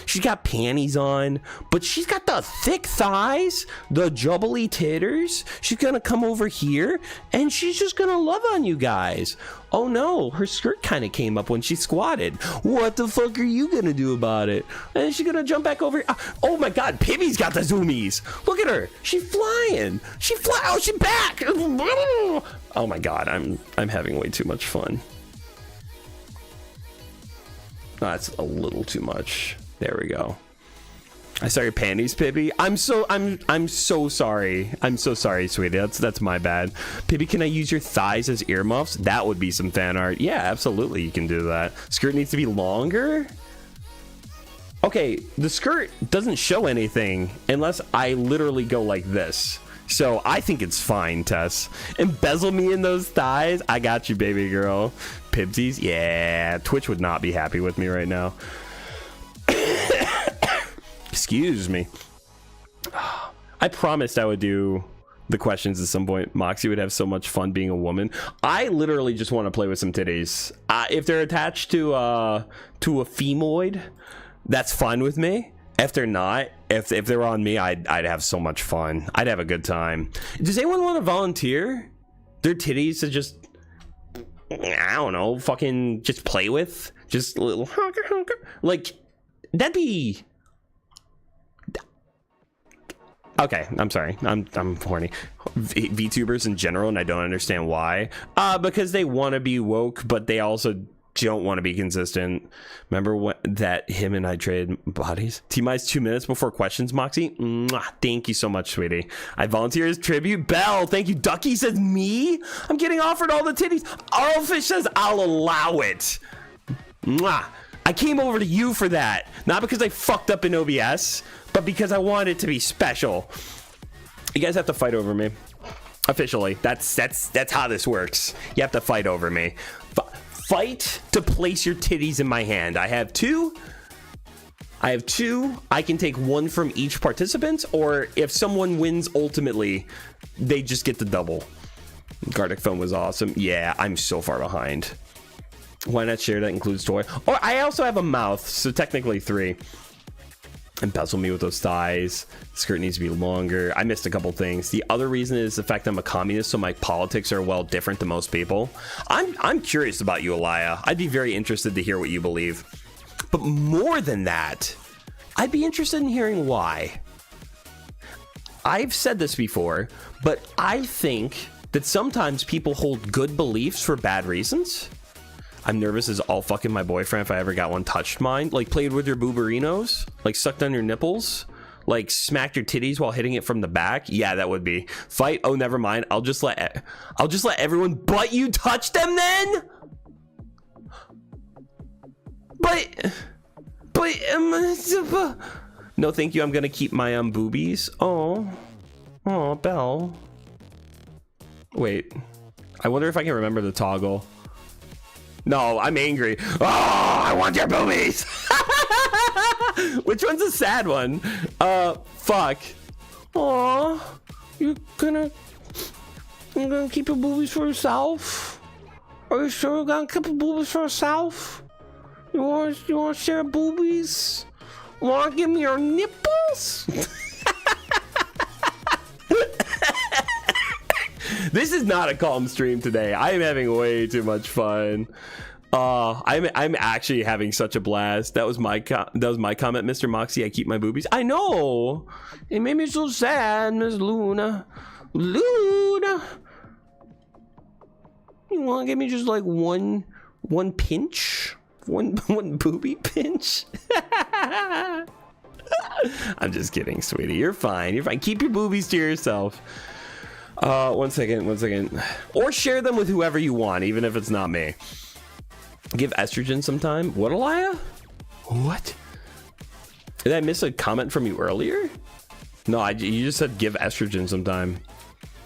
She's got panties on, but she's got the thick thighs, the jubbly titters. She's gonna come over here and she's just gonna love on you guys. Oh no, her skirt kind of came up when she squatted. What the fuck are you gonna do about it? And she's gonna jump back over. Oh my god, Pibby's got the zoomies. Look at her. She's flying. Oh, she's back. Oh my god, I'm having way too much fun. That's a little too much. There we go. I saw your panties, Pibby. I'm so sorry. I'm so sorry, sweetie. That's my bad. Pibby, can I use your thighs as earmuffs? That would be some fan art. Yeah, absolutely, you can do that. Skirt needs to be longer. Okay, the skirt doesn't show anything unless I literally go like this. So I think it's fine, Tess. Embezzle me in those thighs. I got you, baby girl. Pibsies, yeah. Twitch would not be happy with me right now. Excuse me. I promised I would do the questions at some point. Moxie would have so much fun being a woman. I literally just want to play with some titties. If they're attached to a femoid, that's fine with me. If they're not, if they're on me, I'd have so much fun. I'd have a good time. Does anyone want to volunteer their titties to just, I don't know, fucking just play with? Just a little like, that'd be... Okay, I'm sorry. I'm horny. VTubers in general, and I don't understand why. Because they want to be woke, but they also don't want to be consistent. Remember that him and I traded bodies? T-minus 2 minutes before questions, Moxie. Mwah, thank you so much, sweetie. I volunteer as tribute. Belle, thank you. Ducky says me? I'm getting offered all the titties. Arlfish says I'll allow it. Mwah. I came over to you for that. Not because I fucked up in OBS, but because I wanted it to be special. You guys have to fight over me. Officially. That's how this works. You have to fight over me. Fight to place your titties in my hand. I have two. I can take one from each participant, or if someone wins ultimately, they just get the double. Gardic phone was awesome. Yeah, I'm so far behind. Why not share? That includes toy. Or I also have a mouth, so technically 3. Embezzle me with those thighs. Skirt needs to be longer. I missed a couple things. The other reason is the fact that I'm a communist, so my politics are well different than most people. I'm curious about you, Elia. I'd be very interested to hear what you believe. But more than that, I'd be interested in hearing why. I've said this before, but I think that sometimes people hold good beliefs for bad reasons. I'm nervous as all fucking my boyfriend if I ever got one touched mine. Like played with your booberinos? Like sucked on your nipples? Like smacked your titties while hitting it from the back? Yeah, that would be. Fight? Oh, never mind. I'll just let everyone but you touch them then? But no, thank you. I'm gonna keep my boobies. Oh, Belle. Wait. I wonder if I can remember the toggle. No, I'm angry. Oh, I want your boobies. Which one's a sad one? Fuck. Oh, you're gonna keep your boobies for yourself? Are you sure you're gonna keep your boobies for yourself? You want to share boobies? Want to give me your nipples? This is not a calm stream today. I am having way too much fun. I'm actually having such a blast. That was my comment, Mr. Moxie. I keep my boobies. I know. It made me so sad, Miss Luna. Luna. You want to give me just like one pinch? One booby pinch? I'm just kidding, sweetie. You're fine. You're fine. Keep your boobies to yourself. One second. Or share them with whoever you want, even if it's not me. Give estrogen some time. What, Elia? What? Did I miss a comment from you earlier? No, you just said give estrogen some time.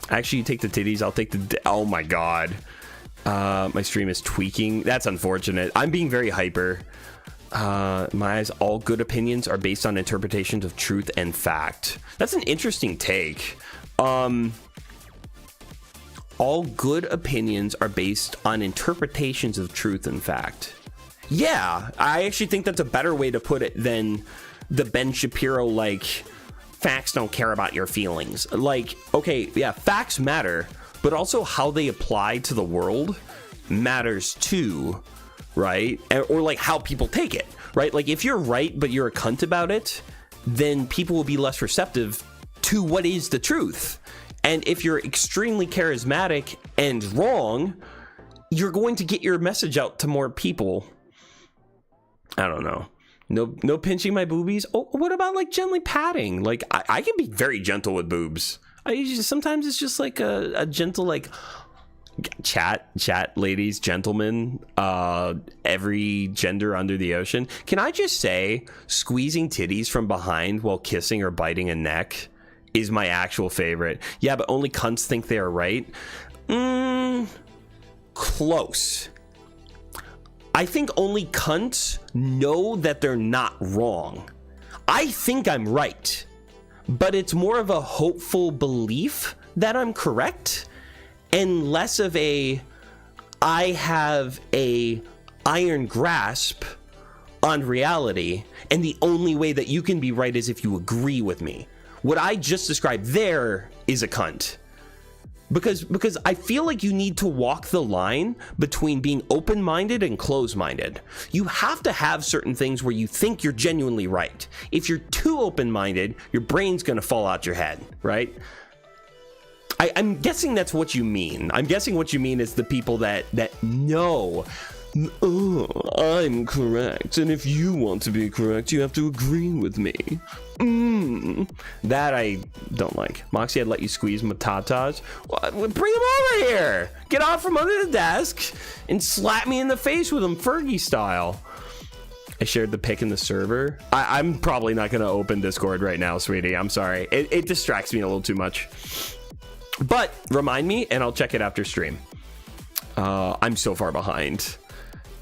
Actually, you take the titties. I'll take the... Oh my god. My stream is tweaking. That's unfortunate. I'm being very hyper. My eyes, all good opinions are based on interpretations of truth and fact. That's an interesting take. All good opinions are based on interpretations of truth and fact. Yeah, I actually think that's a better way to put it than the Ben Shapiro, like, facts don't care about your feelings. Like, okay, yeah, facts matter, but also how they apply to the world matters too, right? Or like how people take it, right? Like if you're right, but you're a cunt about it, then people will be less receptive to what is the truth. And if you're extremely charismatic and wrong, you're going to get your message out to more people. I don't know. No pinching my boobies. Oh, what about like gently patting? Like I can be very gentle with boobs. Sometimes it's just like a gentle like chat ladies, gentlemen, every gender under the ocean. Can I just say squeezing titties from behind while kissing or biting a neck is my actual favorite. Yeah, but only cunts think they are right. Close. I think only cunts know that they're not wrong. I think I'm right, but it's more of a hopeful belief that I'm correct and less of a I have a iron grasp on reality, and the only way that you can be right is if you agree with me. What I just described there is a cunt. Because I feel like you need to walk the line between being open-minded and closed-minded. You have to have certain things where you think you're genuinely right. If you're too open-minded, your brain's gonna fall out your head, right? I'm guessing that's what you mean. I'm guessing what you mean is the people that know I'm correct, and if you want to be correct, you have to agree with me. That I don't like. Moxie, I'd let you squeeze my tatas. Bring him over here. Get off from under the desk and slap me in the face with him, Fergie style. I shared the pic in the server. I'm probably not going to open Discord right now, sweetie. I'm sorry. It distracts me a little too much. But remind me, and I'll check it after stream. I'm so far behind.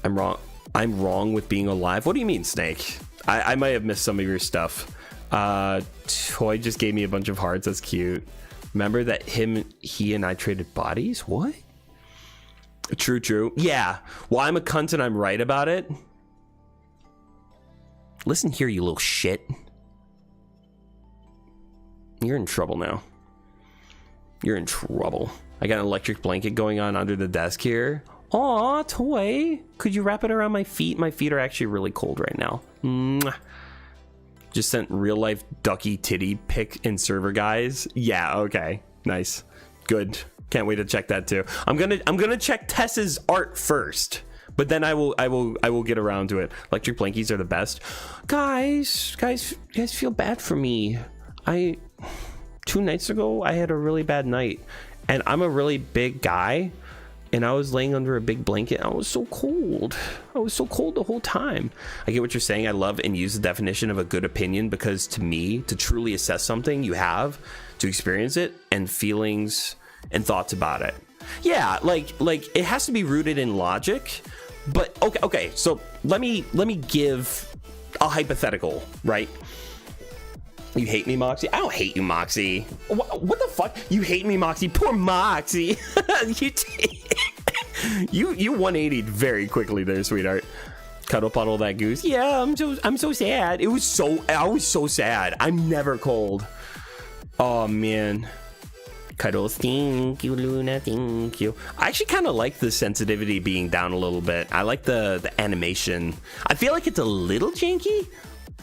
I'm wrong with being alive. What do you mean, Snake? I might have missed some of your stuff. Toy just gave me a bunch of hearts. That's cute. Remember that he and I traded bodies? What? True. Yeah. Well, I'm a cunt and I'm right about it. Listen here, you little shit. You're in trouble now. You're in trouble. I got an electric blanket going on under the desk here. Aw, Toy. Could you wrap it around my feet? My feet are actually really cold right now. Mwah. Just sent real life ducky titty pic in server, guys. Yeah, okay. Nice. Good. Can't wait to check that too. I'm gonna check Tess's art first. But then I will get around to it. Electric blankies are the best. Guys, feel bad for me. 2 nights ago, I had a really bad night. And I'm a really big guy. And I was laying under a big blanket. I was so cold. I was so cold the whole time. I get what you're saying. I love and use the definition of a good opinion because to me, to truly assess something, you have to experience it and feelings and thoughts about it. Yeah, like it has to be rooted in logic. But okay. So let me give a hypothetical, right? You hate me, Moxie? I don't hate you, Moxie. What the fuck? You hate me, Moxie? Poor Moxie. you 180'd very quickly there, sweetheart. Cuddle puddle that goose. Yeah, I'm so sad. I was so sad. I'm never cold. Oh man. Cuddles, thank you, Luna, thank you. I actually kind of like the sensitivity being down a little bit. I like the animation. I feel like it's a little janky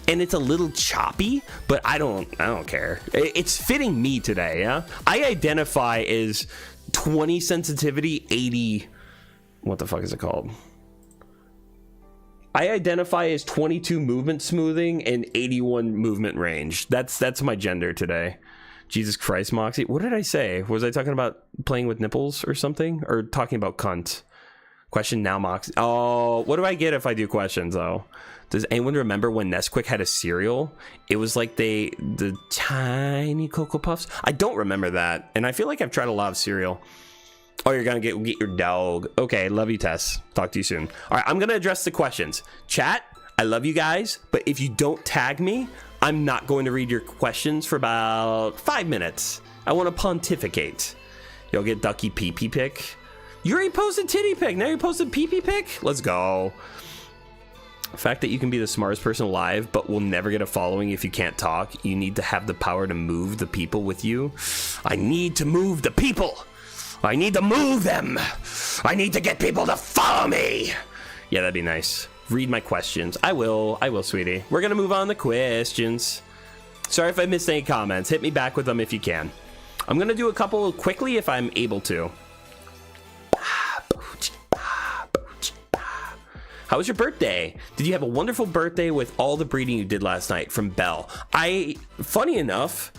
and it's a little choppy, but I don't care. It's fitting me today, yeah? I identify as 20 sensitivity, 80... What the fuck is it called? I identify as 22 movement smoothing and 81 movement range. That's my gender today. Jesus Christ, Moxie. What did I say? Was I talking about playing with nipples or something? Or talking about cunt? Question now, Moxie. Oh, what do I get if I do questions, though? Does anyone remember when Nesquik had a cereal? It was like the tiny Cocoa Puffs. I don't remember that. And I feel like I've tried a lot of cereal. Oh, you're going to get your dog. Okay, love you, Tess. Talk to you soon. All right, I'm going to address the questions. Chat, I love you guys. But if you don't tag me, I'm not going to read your questions for about 5 minutes. I want to pontificate. You'll get Ducky pee-pee pic. You already posted titty pic. Now you posted pee-pee pic? Let's go. The fact that you can be the smartest person alive, but will never get a following if you can't talk. You need to have the power to move the people with you. I need to move the people. I need to move them. I need to get people to follow me. Yeah, that'd be nice. Read my questions. I will, sweetie. We're gonna move on to questions. Sorry if I missed any comments. Hit me back with them if you can. I'm gonna do a couple quickly if I'm able to. How was your birthday? Did you have a wonderful birthday with all the breeding you did last night? From Belle. Funny enough,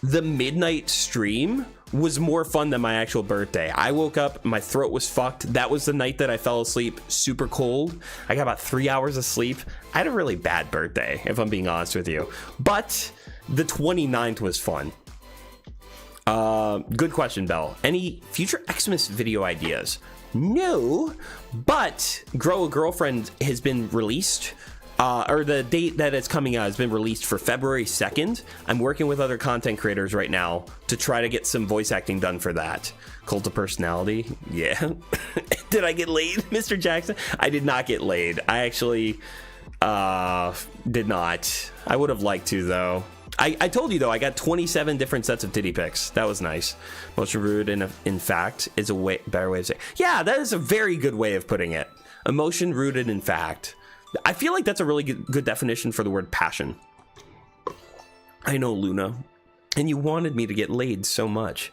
the midnight stream was more fun than my actual birthday. I woke up, my throat was fucked. That was the night that I fell asleep super cold. I got about 3 hours of sleep. I had a really bad birthday, if I'm being honest with you. But the 29th was fun. Good question, Belle. Any future Xmas video ideas? No, but Grow a Girlfriend has been released. Or the date that it's coming out has been released for February 2nd. I'm working with other content creators right now to try to get some voice acting done for that. Cult of Personality? Yeah. Did I get laid, Mr. Jackson? I did not get laid. I actually did not. I would have liked to, though. I told you, though, I got 27 different sets of titty pics. That was nice. Most rude, in fact, is a better way of saying. Yeah, that is a very good way of putting it. Emotion rooted in fact. I feel like that's a really good definition for the word passion. I know, Luna. And you wanted me to get laid so much.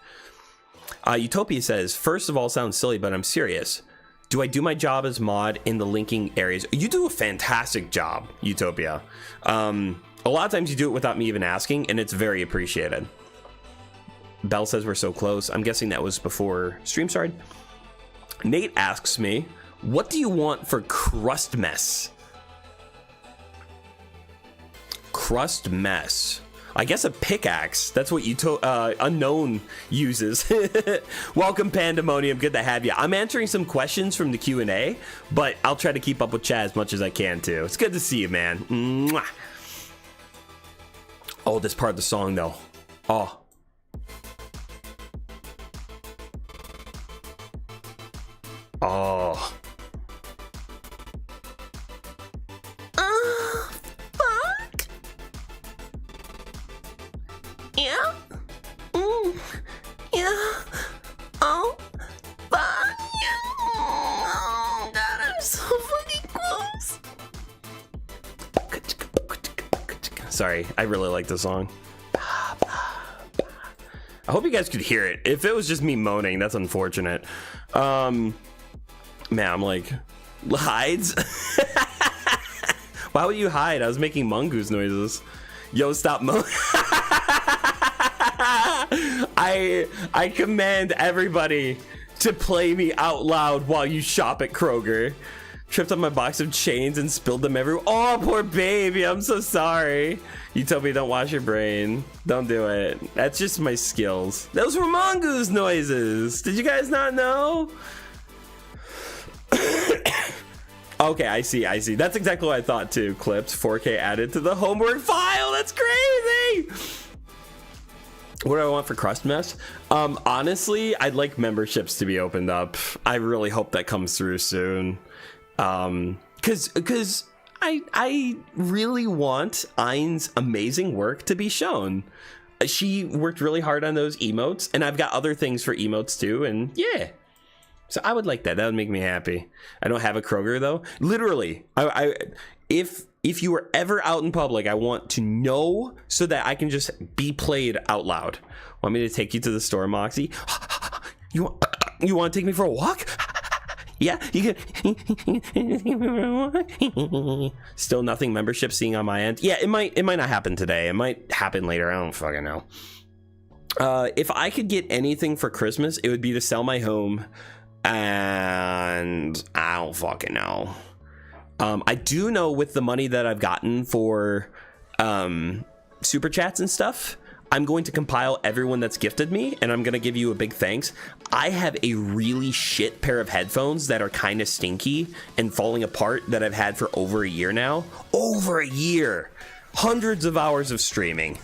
Utopia says, first of all, sounds silly, but I'm serious. Do I do my job as mod in the linking areas? You do a fantastic job, Utopia. A lot of times you do it without me even asking, and it's very appreciated. Belle says we're so close. I'm guessing that was before stream started. Nate asks me, what do you want for crust mess? Crust mess. I guess a pickaxe. That's what Unknown uses. Welcome, Pandemonium. Good to have you. I'm answering some questions from the Q&A, but I'll try to keep up with chat as much as I can, too. It's good to see you, man. Mwah. Oh, this part of the song, though. Oh. Oh. Fuck. Yeah. Yeah. Oh. Fuck. Oh, God, I'm so fucking close. Sorry, I really like this song. I hope you guys could hear it. If it was just me moaning, that's unfortunate. Man, I'm like, hides? Why would you hide? I was making mongoose noises. Yo, stop moaning. I command everybody to play me out loud while you shop at Kroger. Tripped on my box of chains and spilled them everywhere. Oh, poor baby. I'm so sorry. You told me don't wash your brain. Don't do it. That's just my skills. Those were mongoose noises. Did you guys not know? Okay, I see. That's exactly what I thought too. Clipped 4K added to the homework file. That's crazy. What do I want for crust mess? Honestly, I'd like memberships to be opened up. I really hope that comes through soon. Because I really want Ein's amazing work to be shown. She worked really hard on those emotes, and I've got other things for emotes too, and yeah. So I would like that. That would make me happy. I don't have a Kroger though. Literally, if you were ever out in public, I want to know so that I can just be played out loud. Want me to take you to the store, Moxie? You want to take me for a walk? Yeah, you can. Still nothing membership seeing on my end. Yeah, it might not happen today. It might happen later. I don't fucking know. If I could get anything for Christmas, it would be to sell my home, and I don't fucking know. I do know with the money that I've gotten for super chats and stuff, I'm going to compile everyone that's gifted me, and I'm going to give you a big thanks. I have a really shit pair of headphones that are kind of stinky and falling apart that I've had for over a year now. Over a year. Hundreds of hours of streaming.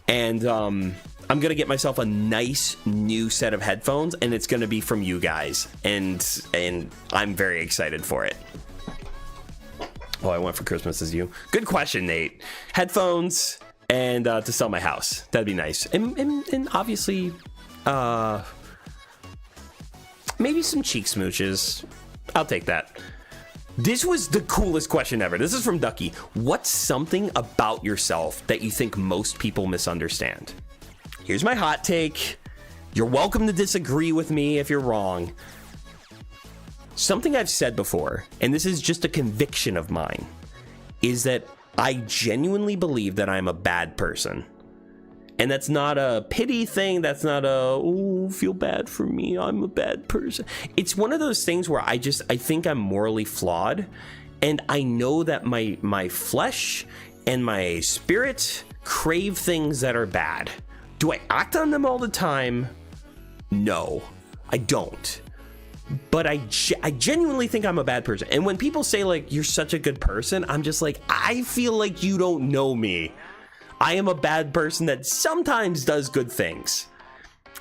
And I'm going to get myself a nice new set of headphones, and it's going to be from you guys. And I'm very excited for it. All I want for Christmas is you. Good question, Nate. Headphones and to sell my house. That'd be nice. And obviously, maybe some cheek smooches. I'll take that. This was the coolest question ever. This is from Ducky. What's something about yourself that you think most people misunderstand? Here's my hot take. You're welcome to disagree with me if you're wrong. Something I've said before, and this is just a conviction of mine, is that I genuinely believe that I'm a bad person. And that's not a pity thing. That's not a, oh, feel bad for me, I'm a bad person. It's one of those things where I think I'm morally flawed. And I know that my flesh and my spirit crave things that are bad. Do I act on them all the time? No, I don't. But I genuinely think I'm a bad person. And when people say, like, you're such a good person, I'm just like, I feel like you don't know me. I am a bad person that sometimes does good things.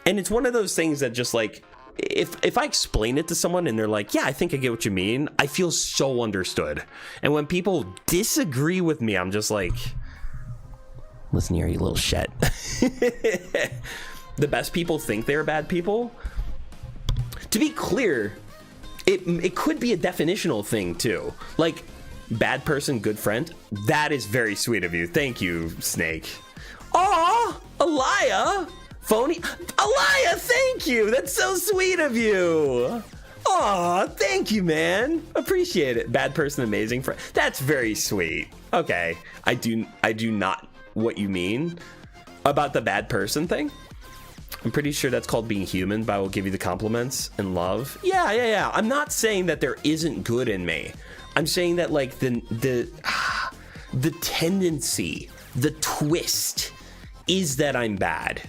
And it's one of those things that just, like, if I explain it to someone and they're like, yeah, I think I get what you mean, I feel so understood. And when people disagree with me, I'm just like, listen here, you little shit. The best people think they're bad people. To be clear, it could be a definitional thing too. Like, bad person, good friend. That is very sweet of you. Thank you, Snake. Aw, Alaya. Phony. Alaya, thank you. That's so sweet of you. Aw, thank you, man. Appreciate it. Bad person, amazing friend. That's very sweet. Okay, I do not what you mean about the bad person thing. I'm pretty sure that's called being human, but I will give you the compliments and love. Yeah. I'm not saying that there isn't good in me. I'm saying that like the tendency, the twist is that I'm bad,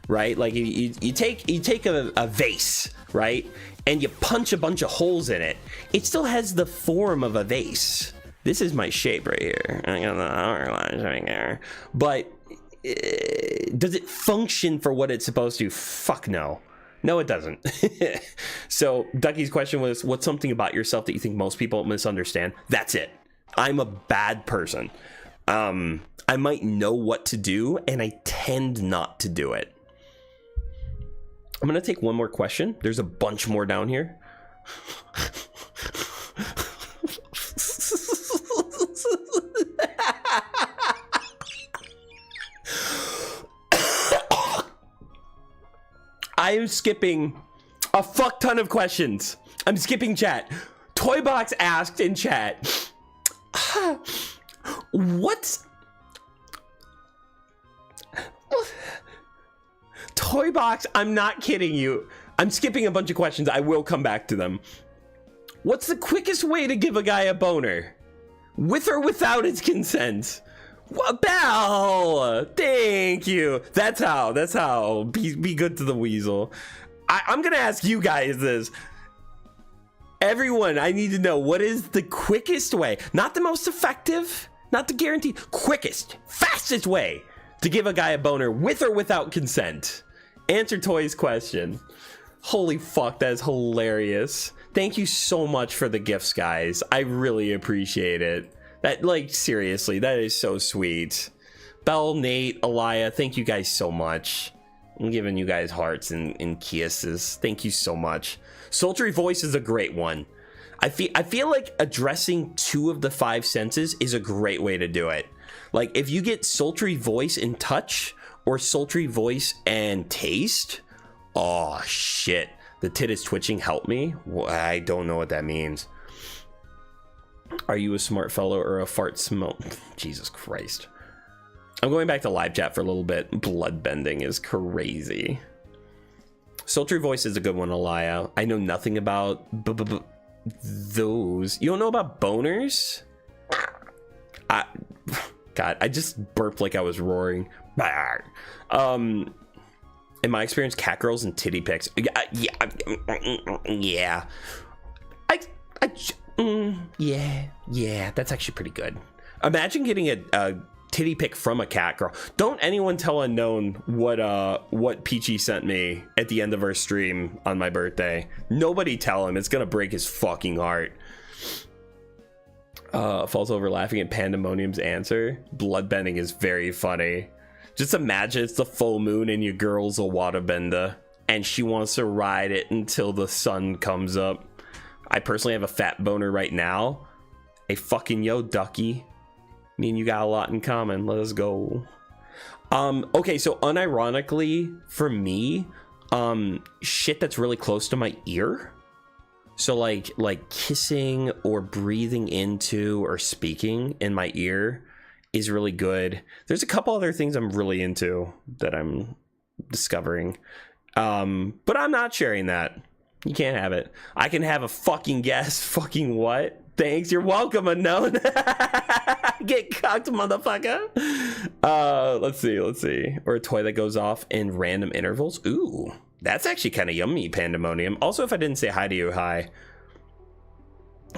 right? Like you take a vase, right? And you punch a bunch of holes in it. It still has the form of a vase. This is my shape right here. I got the hourglass right there. But does it function for what it's supposed to? Fuck no. No, it doesn't. So Ducky's question was, what's something about yourself that you think most people misunderstand? That's it. I'm a bad person. I might know what to do, and I tend not to do it. I'm going to take one more question. There's a bunch more down here. I am skipping a fuck ton of questions. I'm skipping chat. Toybox asked in chat, what's... Toybox, I'm not kidding you. I'm skipping a bunch of questions. I will come back to them. What's the quickest way to give a guy a boner? With or without his consent? Belle, thank you. That's how. Be good to the weasel. I'm gonna ask you guys this. Everyone, I need to know, what is the quickest way, not the most effective, not the guaranteed, quickest, fastest way to give a guy a boner with or without consent? Answer Toy's question. Holy fuck, that is hilarious. Thank you so much for the gifts, guys. I really appreciate it. That, like, seriously, that is so sweet. Belle, Nate, Aliyah, thank you guys so much. I'm giving you guys hearts and kisses. Thank you so much. Sultry voice is a great one. I feel like addressing 2 of the 5 senses is a great way to do it. Like, if you get sultry voice and touch, or sultry voice and taste, oh shit. The tit is twitching, help me? Well, I don't know what that means. Are you a smart fellow or a fart smell? Jesus Christ. I'm going back to live chat for a little bit. Bloodbending is crazy. Sultry voice is a good one, Aliyah. I know nothing about those. You don't know about boners? God, I just burped like I was roaring. In my experience, cat girls and titty pics. Yeah. Yeah, that's actually pretty good. Imagine getting a titty pic from a cat girl. Don't anyone tell Unknown what Peachy sent me at the end of our stream on my birthday. Nobody tell him. It's gonna break his fucking heart. Falls over laughing at Pandemonium's answer. Bloodbending is very funny. Just imagine it's the full moon and your girl's a waterbender and she wants to ride it until the sun comes up. I personally have a fat boner right now. A fucking yo, Ducky. Me and you got a lot in common. Let us go. Okay, so unironically for me, shit that's really close to my ear. So like kissing or breathing into or speaking in my ear is really good. There's a couple other things I'm really into that I'm discovering. But I'm not sharing that. You can't have it. I can have a fucking guess. Fucking what? Thanks. You're welcome, Unknown. Get cocked, motherfucker. Let's see. Or a toy that goes off in random intervals. Ooh, that's actually kind of yummy, Pandemonium. Also, if I didn't say hi to you, hi.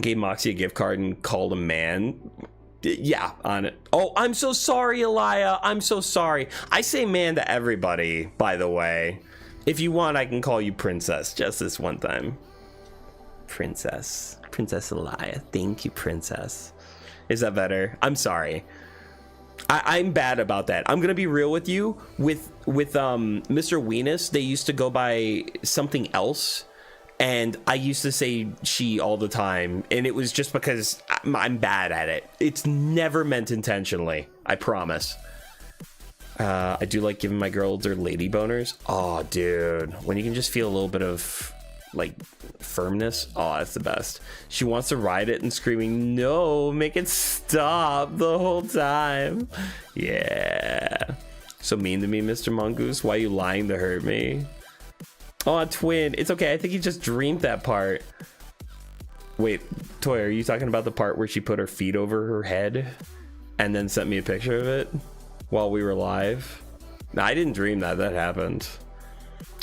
Gave Moxie a gift card and called him man. Yeah, on it. Oh, I'm so sorry, Aliyah. I'm so sorry. I say man to everybody, by the way. If you want, I can call you Princess just this one time. Princess Aliyah. Thank you, Princess. Is that better? I'm sorry. I'm bad about that. I'm gonna be real with you. With Mr. Weenus, they used to go by something else, and I used to say she all the time, and it was just because I'm bad at it. It's never meant intentionally. I promise. I do like giving my girls their lady boners. Oh, dude, when you can just feel a little bit of like firmness. Oh, that's the best. She wants to ride it and screaming, no, make it stop the whole time. Yeah. So mean to me, Mr. Mongoose. Why are you lying to hurt me? Oh, twin. It's okay. I think he just dreamed that part. Wait, Toy, are you talking about the part where she put her feet over her head and then sent me a picture of it while we were live? No, I didn't dream that. That happened.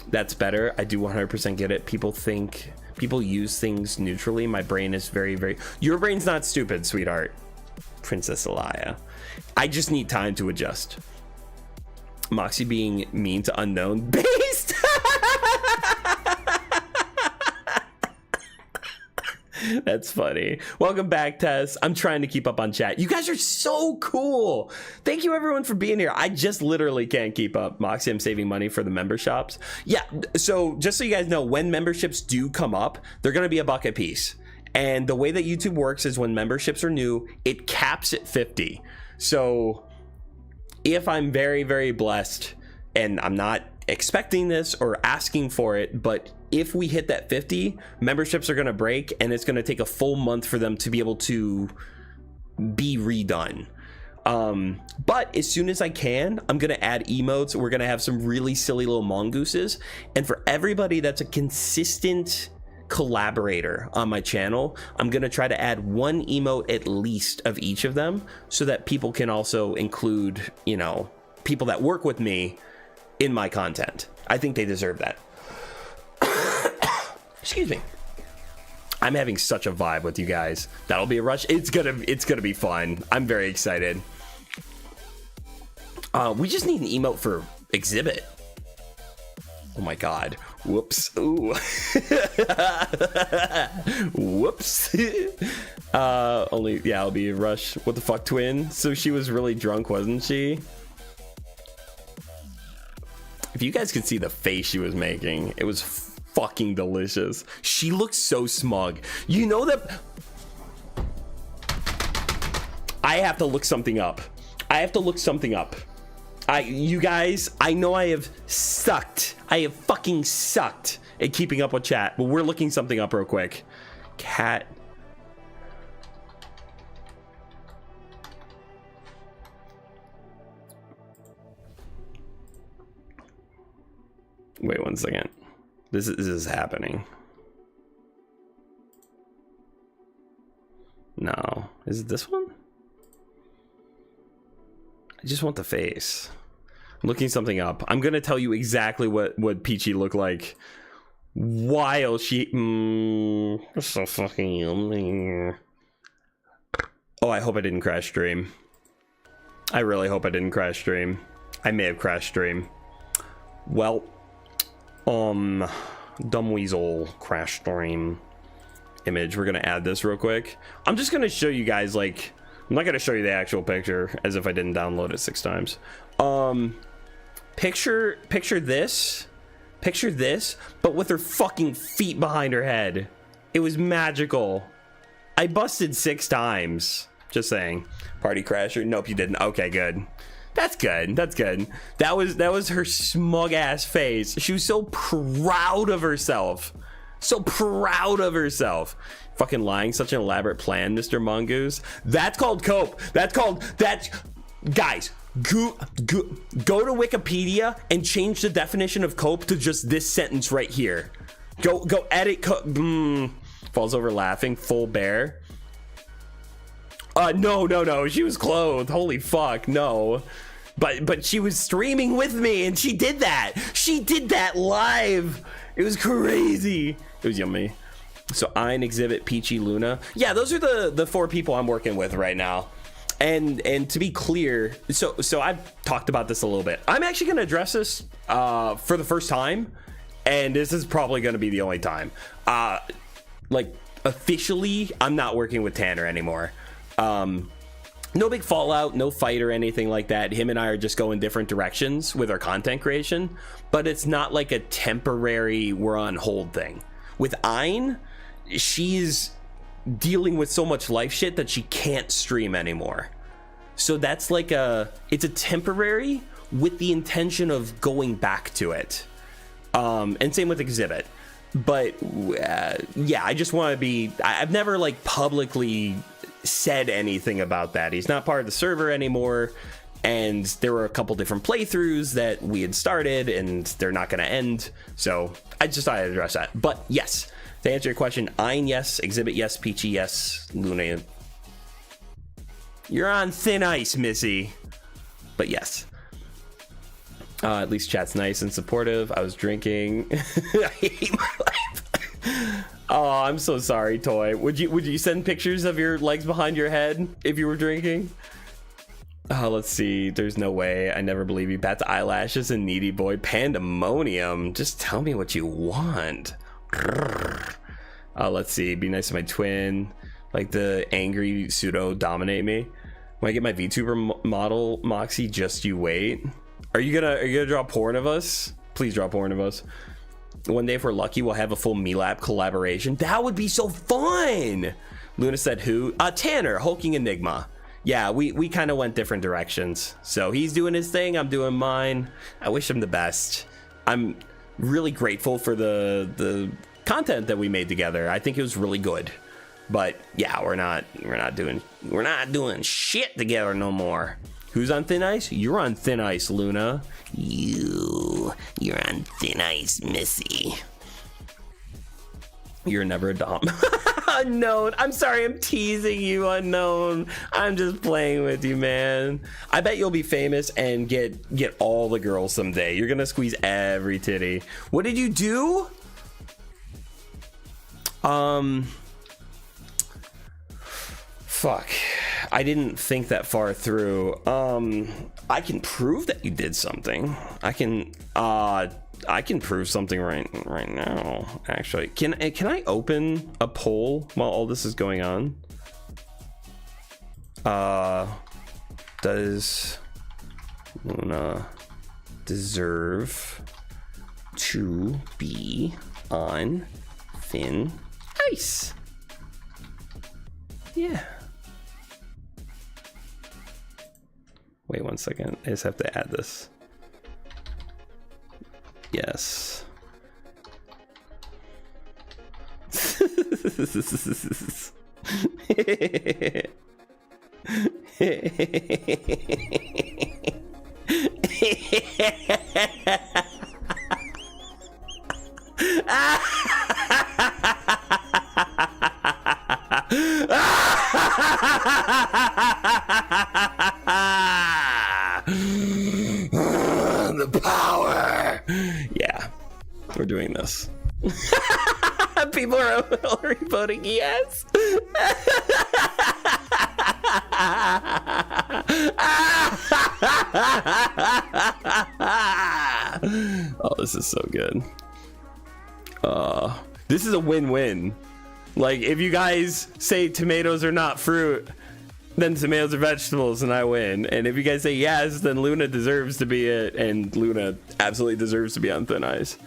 That's better. I do 100% get it. People use things neutrally. My brain is very... Your brain's not stupid, sweetheart. Princess Alaya. I just need time to adjust. Moxie being mean to unknown based. That's funny. Welcome back, Tess. I'm trying to keep up on chat. You guys are so cool. Thank you, everyone, for being here. I just literally can't keep up. Moxie, I'm saving money for the member shops. Yeah, so just so you guys know, when memberships do come up, they're going to be $1 a piece. And the way that YouTube works is when memberships are new, it caps at 50. So if I'm very blessed, and I'm not expecting this or asking for it, but if we hit that 50, memberships are going to break, and it's going to take a full month for them to be able to be redone. But as soon as I can, I'm going to add emotes. We're going to have some really silly little mongooses. And for everybody that's a consistent collaborator on my channel, I'm going to try to add one emote at least of each of them, so that people can also include, you know, people that work with me in my content. I think they deserve that. Excuse me. I'm having such a vibe with you guys. That'll be a rush. It's gonna be fun. I'm very excited. We just need an emote for exhibit. Oh my god. Whoops. Ooh. Whoops. It'll be a rush. What the fuck, twin? So she was really drunk, wasn't she? If you guys could see the face she was making, it was fucking delicious. She looked so smug. You know that I have to look something up. You guys, I know I have fucking sucked at keeping up with chat, but we're looking something up real quick. Cat. Wait 1 second. This is happening. No. Is it this one? I just want the face. I'm looking something up. I'm gonna tell you exactly what Peachy looked like while she so fucking yummy. Oh, I hope I didn't crash stream. I really hope I didn't crash stream. I may have crashed stream. Well, dumb weasel crash stream image. We're gonna add this real quick. I'm just gonna show you guys, like, I'm not gonna show you the actual picture as if I didn't download it 6 times. Picture this, but with her fucking feet behind her head. It was magical. I busted 6 times. Just saying. Party crasher. Nope, you didn't. Okay, good. That's good. That was her smug ass face. She was so proud of herself. Fucking lying. Such an elaborate plan, Mr. Mongoose. That's called cope. Guys, go to Wikipedia and change the definition of cope to just this sentence right here. Go edit falls over laughing. Full bear. No. She was clothed. Holy fuck, no. But she was streaming with me, and she did that. She did that live. It was crazy. It was yummy. So Ein, Exhibit, Peachy, Luna. Yeah, those are the 4 people I'm working with right now. And to be clear, so I've talked about this a little bit. I'm actually going to address this for the first time, and this is probably going to be the only time. Like, officially, I'm not working with Tanner anymore. No big fallout, no fight or anything like that. Him and I are just going different directions with our content creation, but it's not like a temporary we're on hold thing. With Ein, she's dealing with so much life shit that she can't stream anymore. So that's like it's a temporary with the intention of going back to it. And same with Exhibit. But yeah, I just want to be. I've never like publicly said anything about that. He's not part of the server anymore, and there were a couple different playthroughs that we had started, and they're not going to end. So I just thought I'd address that. But yes, to answer your question, Ein yes, Exhibit yes, Peachy yes, Luna. You're on thin ice, Missy. But yes. At least chat's nice and supportive. I was drinking. I hate my life. Oh, I'm so sorry, Toy. Would you send pictures of your legs behind your head if you were drinking? Oh, let's see. There's no way. I never believe you. Pat's eyelashes and needy boy. Pandemonium. Just tell me what you want. Let's see. Be nice to my twin. Like the angry pseudo dominate me. When I get my VTuber model, Moxie, just you wait. Are you gonna draw porn of us? Please draw porn of us. One day, if we're lucky, we'll have a full Melap collaboration. That would be so fun. Luna said who? Tanner, hulking enigma. Yeah, we kind of went different directions. So he's doing his thing, I'm doing mine. I wish him the best. I'm really grateful for the content that we made together. I think it was really good. But yeah, we're not doing shit together no more. Who's on thin ice? You're on thin ice, Luna. You're on thin ice, Missy. You're never a dom. Unknown. I'm sorry, I'm teasing you, Unknown. I'm just playing with you, man. I bet you'll be famous and get all the girls someday. You're gonna squeeze every titty. What did you do? Fuck. I didn't think that far through. I can prove that you did something. I can prove something right now. Actually, can I open a poll while all this is going on? Does Luna deserve to be on thin ice? Yeah. Wait 1 second. I just have to add this. Yes. The power. Yeah, we're doing this. People are already voting yes. Oh, this is so good. This is a win-win. Like, if you guys say tomatoes are not fruit, then tomatoes are vegetables and I win. And if you guys say yes, then Luna deserves to be it, and Luna absolutely deserves to be on thin ice.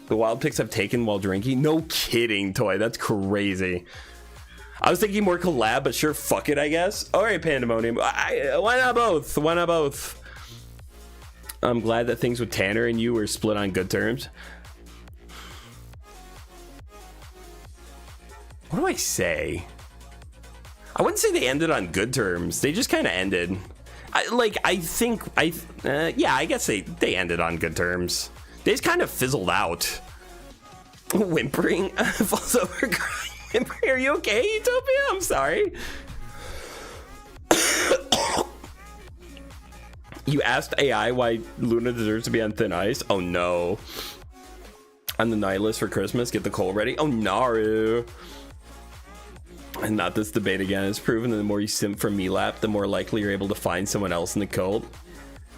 The wild pics I've taken while drinking? No kidding, Toy. That's crazy. I was thinking more collab, but sure, fuck it, I guess. All right, Pandemonium. Why not both? Why not both? I'm glad that things with Tanner and you were split on good terms. What do I say? I wouldn't say they ended on good terms. They just kind of ended. I guess they ended on good terms. They just kind of fizzled out. Whimpering falls over crying. Whimpering, are you okay, Utopia? I'm sorry. You asked AI why Luna deserves to be on thin ice? Oh no. On the nihilist for Christmas, get the coal ready. Oh no. And not this debate again. It's proven that the more you simp for Melap, the more likely you're able to find someone else in the cult.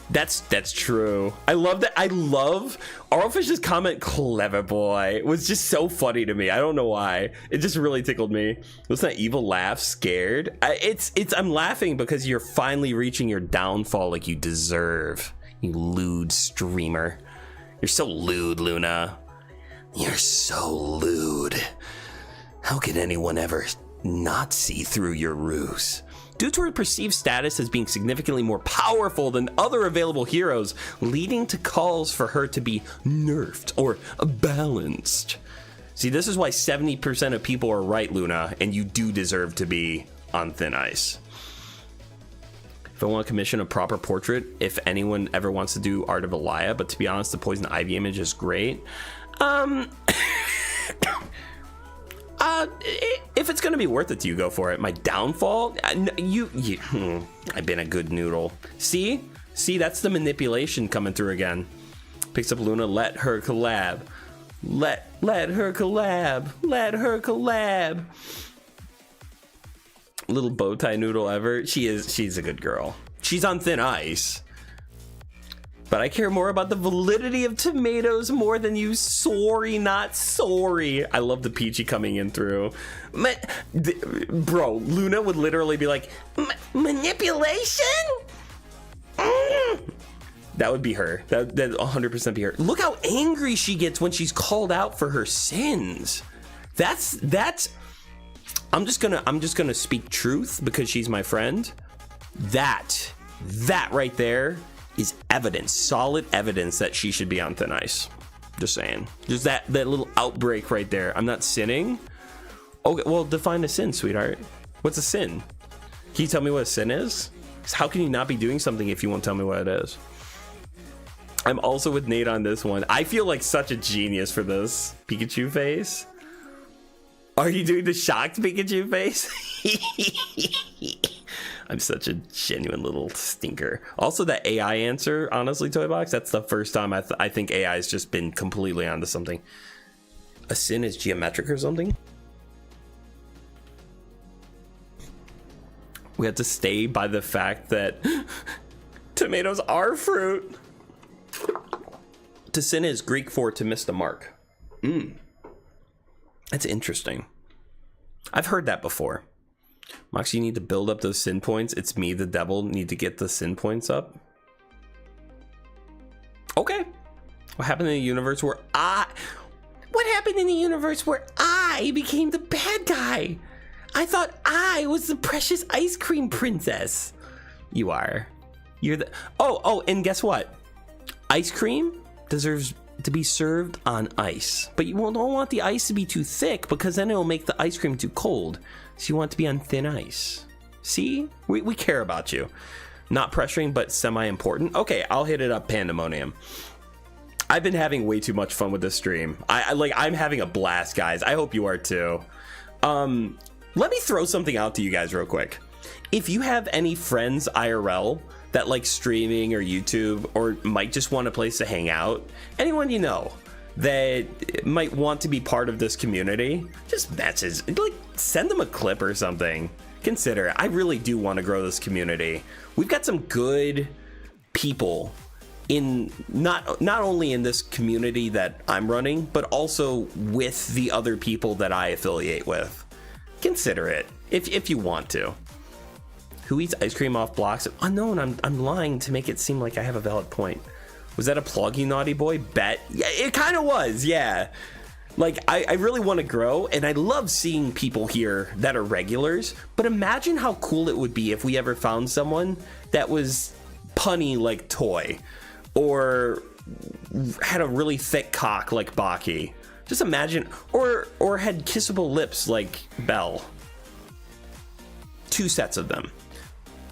That's true. I love that. I love Arlfish's comment, clever boy. It was just so funny to me. I don't know why. It just really tickled me. Wasn't that evil laugh scared? I'm laughing because you're finally reaching your downfall like you deserve. You lewd streamer. You're so lewd, Luna. You're so lewd. How could anyone ever not see through your ruse? Due to her perceived status as being significantly more powerful than other available heroes, leading to calls for her to be nerfed or balanced. See, this is why 70% of people are right, Luna, and you do deserve to be on thin ice. If I want to commission a proper portrait, if anyone ever wants to do Art of Elia, but to be honest, the Poison Ivy image is great. If it's gonna be worth it to you, go for it. My downfall, I've been a good noodle. See, that's the manipulation coming through again. Picks up Luna. Let her collab. Let her collab. Let her collab. Little bow tie noodle ever. She's a good girl. She's on thin ice. But I care more about the validity of tomatoes more than you. Sorry, not sorry. I love the Peachy coming in through. Bro, Luna would literally be like, manipulation? That would be her. That 100% be her. Look how angry she gets when she's called out for her sins. That's. I'm just gonna speak truth because she's my friend. That right there is evidence, solid evidence that she should be on thin ice. Just saying. Just that little outbreak right there. I'm not sinning. Okay, well, define a sin, sweetheart. What's a sin? Can you tell me what a sin is? 'Cause how can you not be doing something if you won't tell me what it is? I'm also with Nate on this one. I feel like such a genius for this Pikachu face. Are you doing the shocked Pikachu face? I'm such a genuine little stinker. Also, that AI answer, honestly, Toybox, that's the first time I think AI has just been completely onto something. A sin is geometric or something? We have to stay by the fact that tomatoes are fruit. To sin is Greek for to miss the mark. That's interesting. I've heard that before. Moxie, you need to build up those sin points. It's me, the devil, need to get the sin points up. Okay. What happened in the universe where I became the bad guy? I thought I was the precious ice cream princess. You are. You're the... Oh, and guess what? Ice cream deserves to be served on ice, but you don't want the ice to be too thick because then it'll make the ice cream too cold. So you want it to be on thin ice. See, we care about you. Not pressuring, but semi-important. Okay, I'll hit it up, Pandemonium. I've been having way too much fun with this stream. I'm having a blast, guys. I hope you are too. Let me throw something out to you guys real quick. If you have any friends IRL that like streaming or YouTube or might just want a place to hang out, anyone you know that might want to be part of this community, just message, like send them a clip or something. Consider it. I really do want to grow this community. We've got some good people in not only in this community that I'm running, but also with the other people that I affiliate with. Consider it if you want to. Who eats ice cream off blocks? Unknown. I'm lying to make it seem like I have a valid point. Was that a plug, you naughty boy? Bet. Yeah, it kind of was. Yeah. Like, I really want to grow, and I love seeing people here that are regulars. But imagine how cool it would be if we ever found someone that was punny like Toy, or had a really thick cock like Baki. Just imagine, or had kissable lips like Belle. 2 sets of them.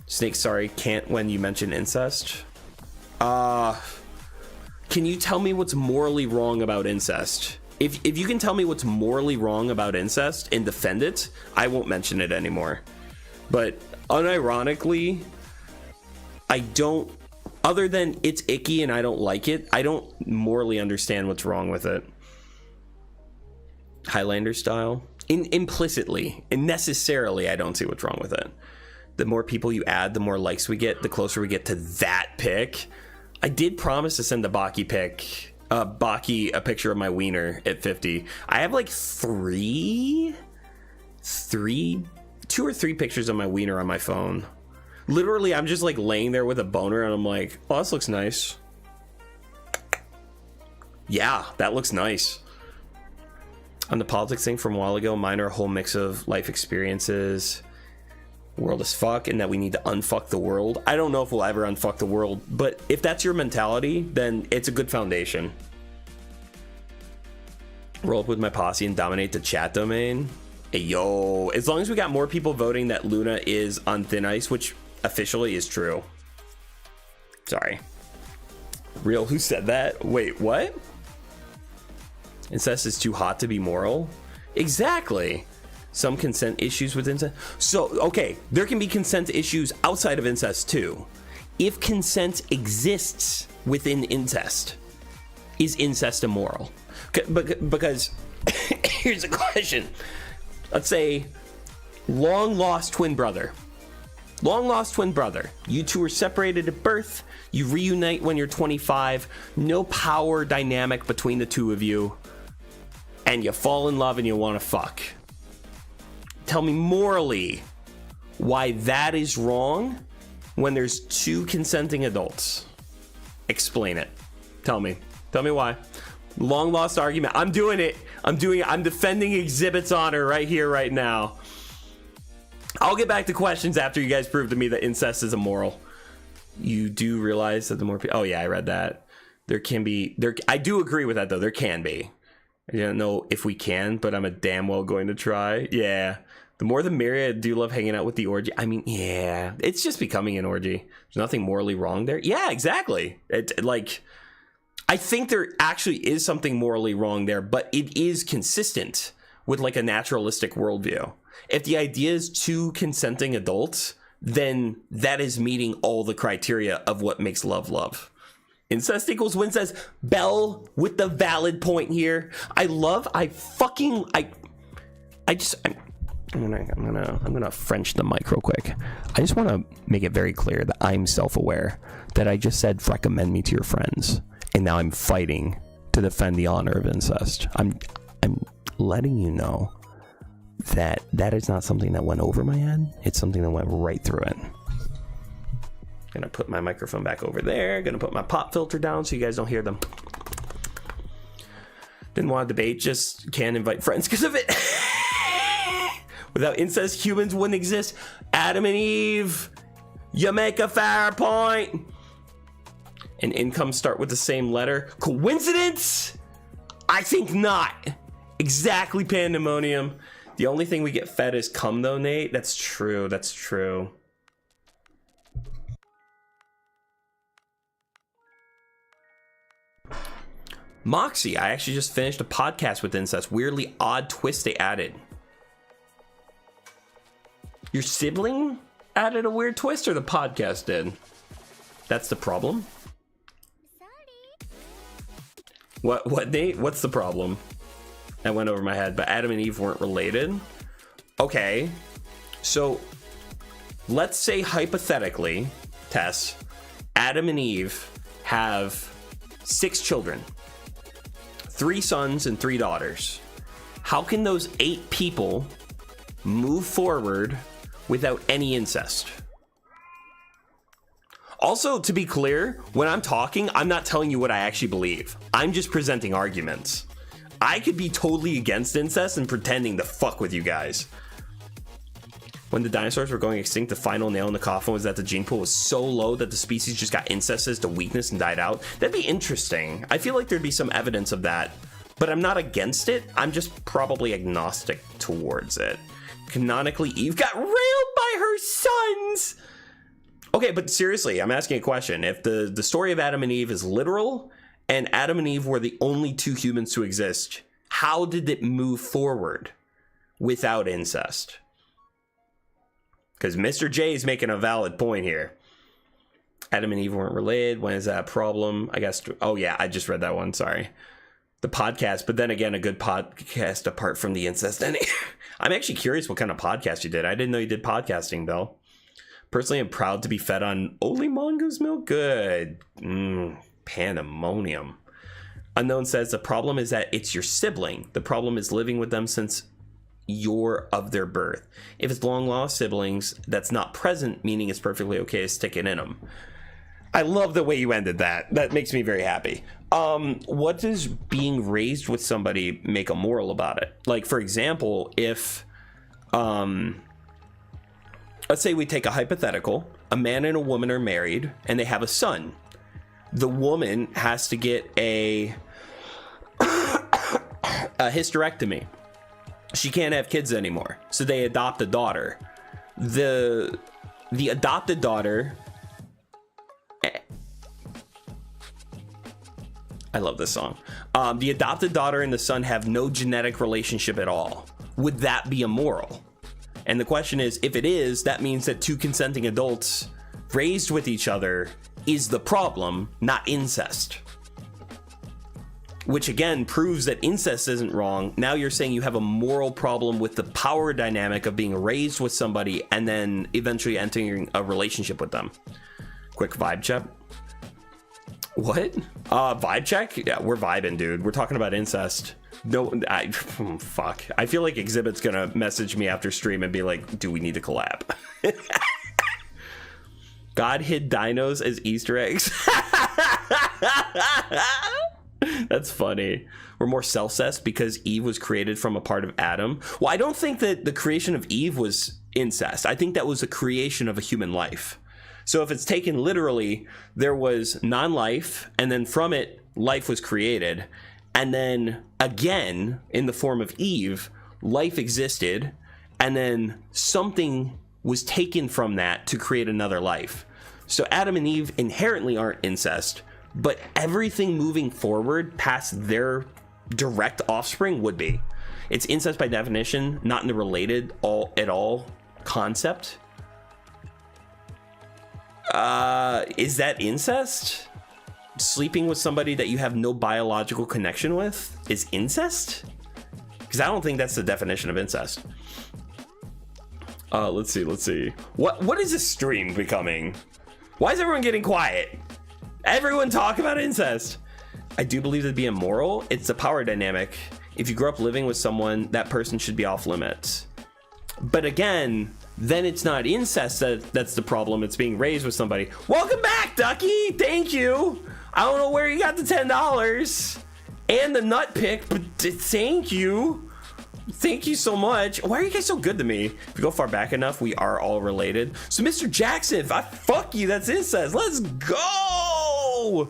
Snake, sorry, can't when you mention incest. Can you tell me what's morally wrong about incest? If you can tell me what's morally wrong about incest and defend it, I won't mention it anymore. But unironically, I don't, other than it's icky and I don't like it, I don't morally understand what's wrong with it. Highlander style. Implicitly and necessarily, I don't see what's wrong with it. The more people you add, the more likes we get, the closer we get to that pic. I did promise to send the Baki pic, Baki a picture of my wiener at 50. I have like 2 or 3 pictures of my wiener on my phone. Literally, I'm just like laying there with a boner and I'm like, oh, this looks nice. Yeah, that looks nice. On the politics thing from a while ago, mine are a whole mix of life experiences, world as fuck, and that we need to unfuck the world. I don't know if we'll ever unfuck the world, but if that's your mentality, then it's a good foundation. Roll up with my posse and dominate the chat domain. Hey, yo, as long as we got more people voting that Luna is on thin ice, which officially is true. Sorry. Real, who said that? Wait, what? Incest is too hot to be moral? Exactly. Some consent issues with incest. So, okay, there can be consent issues outside of incest too. If consent exists within incest, is incest immoral? Because here's a question. Let's say long lost twin brother. Long lost twin brother. You two are separated at birth. You reunite when you're 25. No power dynamic between the two of you. And you fall in love and you want to fuck. Tell me morally why that is wrong when there's two consenting adults. Explain it. Tell me why. Long lost argument. I'm doing it. I'm defending Exhibit's honor right here, right now. I'll get back to questions after you guys prove to me that incest is immoral. You do realize that the more people... Oh, yeah, I read that. I do agree with that, though. There can be. I don't know if we can, but I'm a damn well going to try. Yeah. The more the merrier. I do love hanging out with the orgy. I mean, yeah. It's just becoming an orgy. There's nothing morally wrong there. Yeah, exactly. I think there actually is something morally wrong there, but it is consistent with like a naturalistic worldview. If the idea is two consenting adults, then that is meeting all the criteria of what makes love. Incest equals win, says Belle with the valid point here. I'm gonna French the mic real quick. I just want to make it very clear that I'm self-aware that I just said recommend me to your friends, and now I'm fighting to defend the honor of incest. I'm letting you know that is not something that went over my head. It's something that went right through it. Gonna put my microphone back over there. Gonna put my pop filter down so you guys don't hear them. Didn't want to debate, just can't invite friends because of it. Without incest, humans wouldn't exist. Adam and Eve, you make a fair point. And income start with the same letter. Coincidence? I think not. Exactly, pandemonium. The only thing we get fed is cum, though, Nate. That's true. That's true. Moxie, I actually just finished a podcast with incest. Weirdly odd twist they added. Your sibling added a weird twist, or the podcast did? That's the problem? What, Nate? What's the problem? That went over my head, but Adam and Eve weren't related? Okay. So, let's say hypothetically, Tess, Adam and Eve have 6 children. 3 sons and 3 daughters. How can those 8 people move forward without any incest? Also, to be clear, when I'm talking, I'm not telling you what I actually believe. I'm just presenting arguments. I could be totally against incest and pretending to fuck with you guys. When the dinosaurs were going extinct, the final nail in the coffin was that the gene pool was so low that the species just got incest as to weakness and died out. That'd be interesting. I feel like there'd be some evidence of that, but I'm not against it. I'm just probably agnostic towards it. Canonically, Eve got railed by her sons. Okay, but seriously, I'm asking a question. If the story of Adam and Eve is literal, and Adam and Eve were the only 2 humans to exist, how did it move forward without incest? Because Mr. J is making a valid point here. Adam and Eve weren't related. When is that a problem? I guess. Oh, yeah, I just read that one. Sorry. The podcast, but then again, a good podcast apart from the incest. And I'm actually curious what kind of podcast you did. I didn't know you did podcasting, Belle. Personally, I'm proud to be fed on only mongoose milk. Good. Pandemonium. Unknown says the problem is that it's your sibling. The problem is living with them since you're of their birth. If it's long lost siblings, that's not present, meaning it's perfectly okay to stick it in them. I love the way you ended that. That makes me very happy. What does being raised with somebody make a moral about it? Like, for example, if let's say we take a hypothetical. A man and a woman are married and they have a son. The woman has to get a a hysterectomy. She can't have kids anymore, so they adopt a daughter. The adopted daughter, I love this song. The adopted daughter and the son have no genetic relationship at all. Would that be immoral? And the question is, if it is, that means that two consenting adults raised with each other is the problem, not incest. Which again proves that incest isn't wrong. Now you're saying you have a moral problem with the power dynamic of being raised with somebody and then eventually entering a relationship with them. Quick vibe check. What? Vibe check? Yeah, we're vibing, dude. We're talking about incest. No, fuck. I feel like Exhibit's gonna message me after stream and be like, do we need to collab? God hid dinos as Easter eggs. That's funny. We're more self-cessed because Eve was created from a part of Adam. Well, I don't think that the creation of Eve was incest. I think that was a creation of a human life. So if it's taken literally, there was non-life, and then from it, life was created. And then again, in the form of Eve, life existed, and then something was taken from that to create another life. So Adam and Eve inherently aren't incest, but everything moving forward past their direct offspring would be. It's incest by definition, not in the related at all concept. Is that incest? Sleeping with somebody that you have no biological connection with is incest? Because I don't think that's the definition of incest. Let's see. What is this stream becoming? Why is everyone getting quiet? Everyone talk about incest. I do believe it'd be immoral. It's a power dynamic. If you grow up living with someone, that person should be off limits. But again, then it's not incest that's the problem. It's being raised with somebody. Welcome back, Ducky. Thank you. I don't know where you got the $10 and the nut pick, but thank you. Thank you so much. Why are you guys so good to me? If you go far back enough, we are all related. So Mr. Jackson, fuck you, that's incest. Let's go.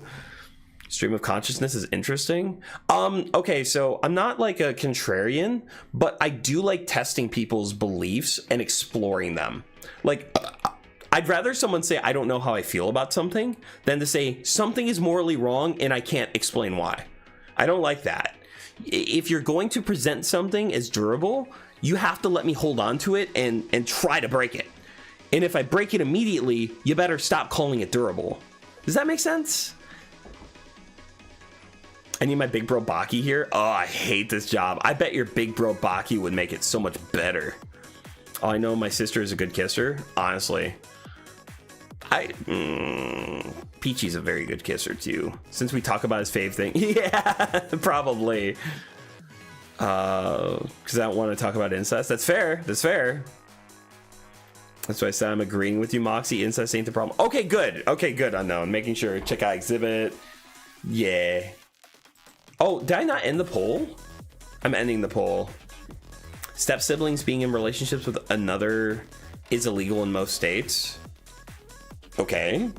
Stream of consciousness is interesting. Okay, so I'm not like a contrarian, but I do like testing people's beliefs and exploring them. Like, I'd rather someone say, I don't know how I feel about something, than to say something is morally wrong and I can't explain why. I don't like that. If you're going to present something as durable, you have to let me hold on to it and try to break it. And if I break it immediately, you better stop calling it durable. Does that make sense? I need my big bro Baki here. Oh, I hate this job. I bet your big bro Baki would make it so much better. Oh, I know my sister is a good kisser. Honestly. Peachy's a very good kisser too. Since we talk about his fave thing. Yeah, probably. Because I don't want to talk about incest. That's fair. That's fair. That's why I said I'm agreeing with you, Moxie. Incest ain't the problem. Okay, good. Okay, good, Unknown. Making sure. Check out Exhibit. Yeah. Oh, did I not end the poll? I'm ending the poll. Step siblings being in relationships with another is illegal in most states. Okay.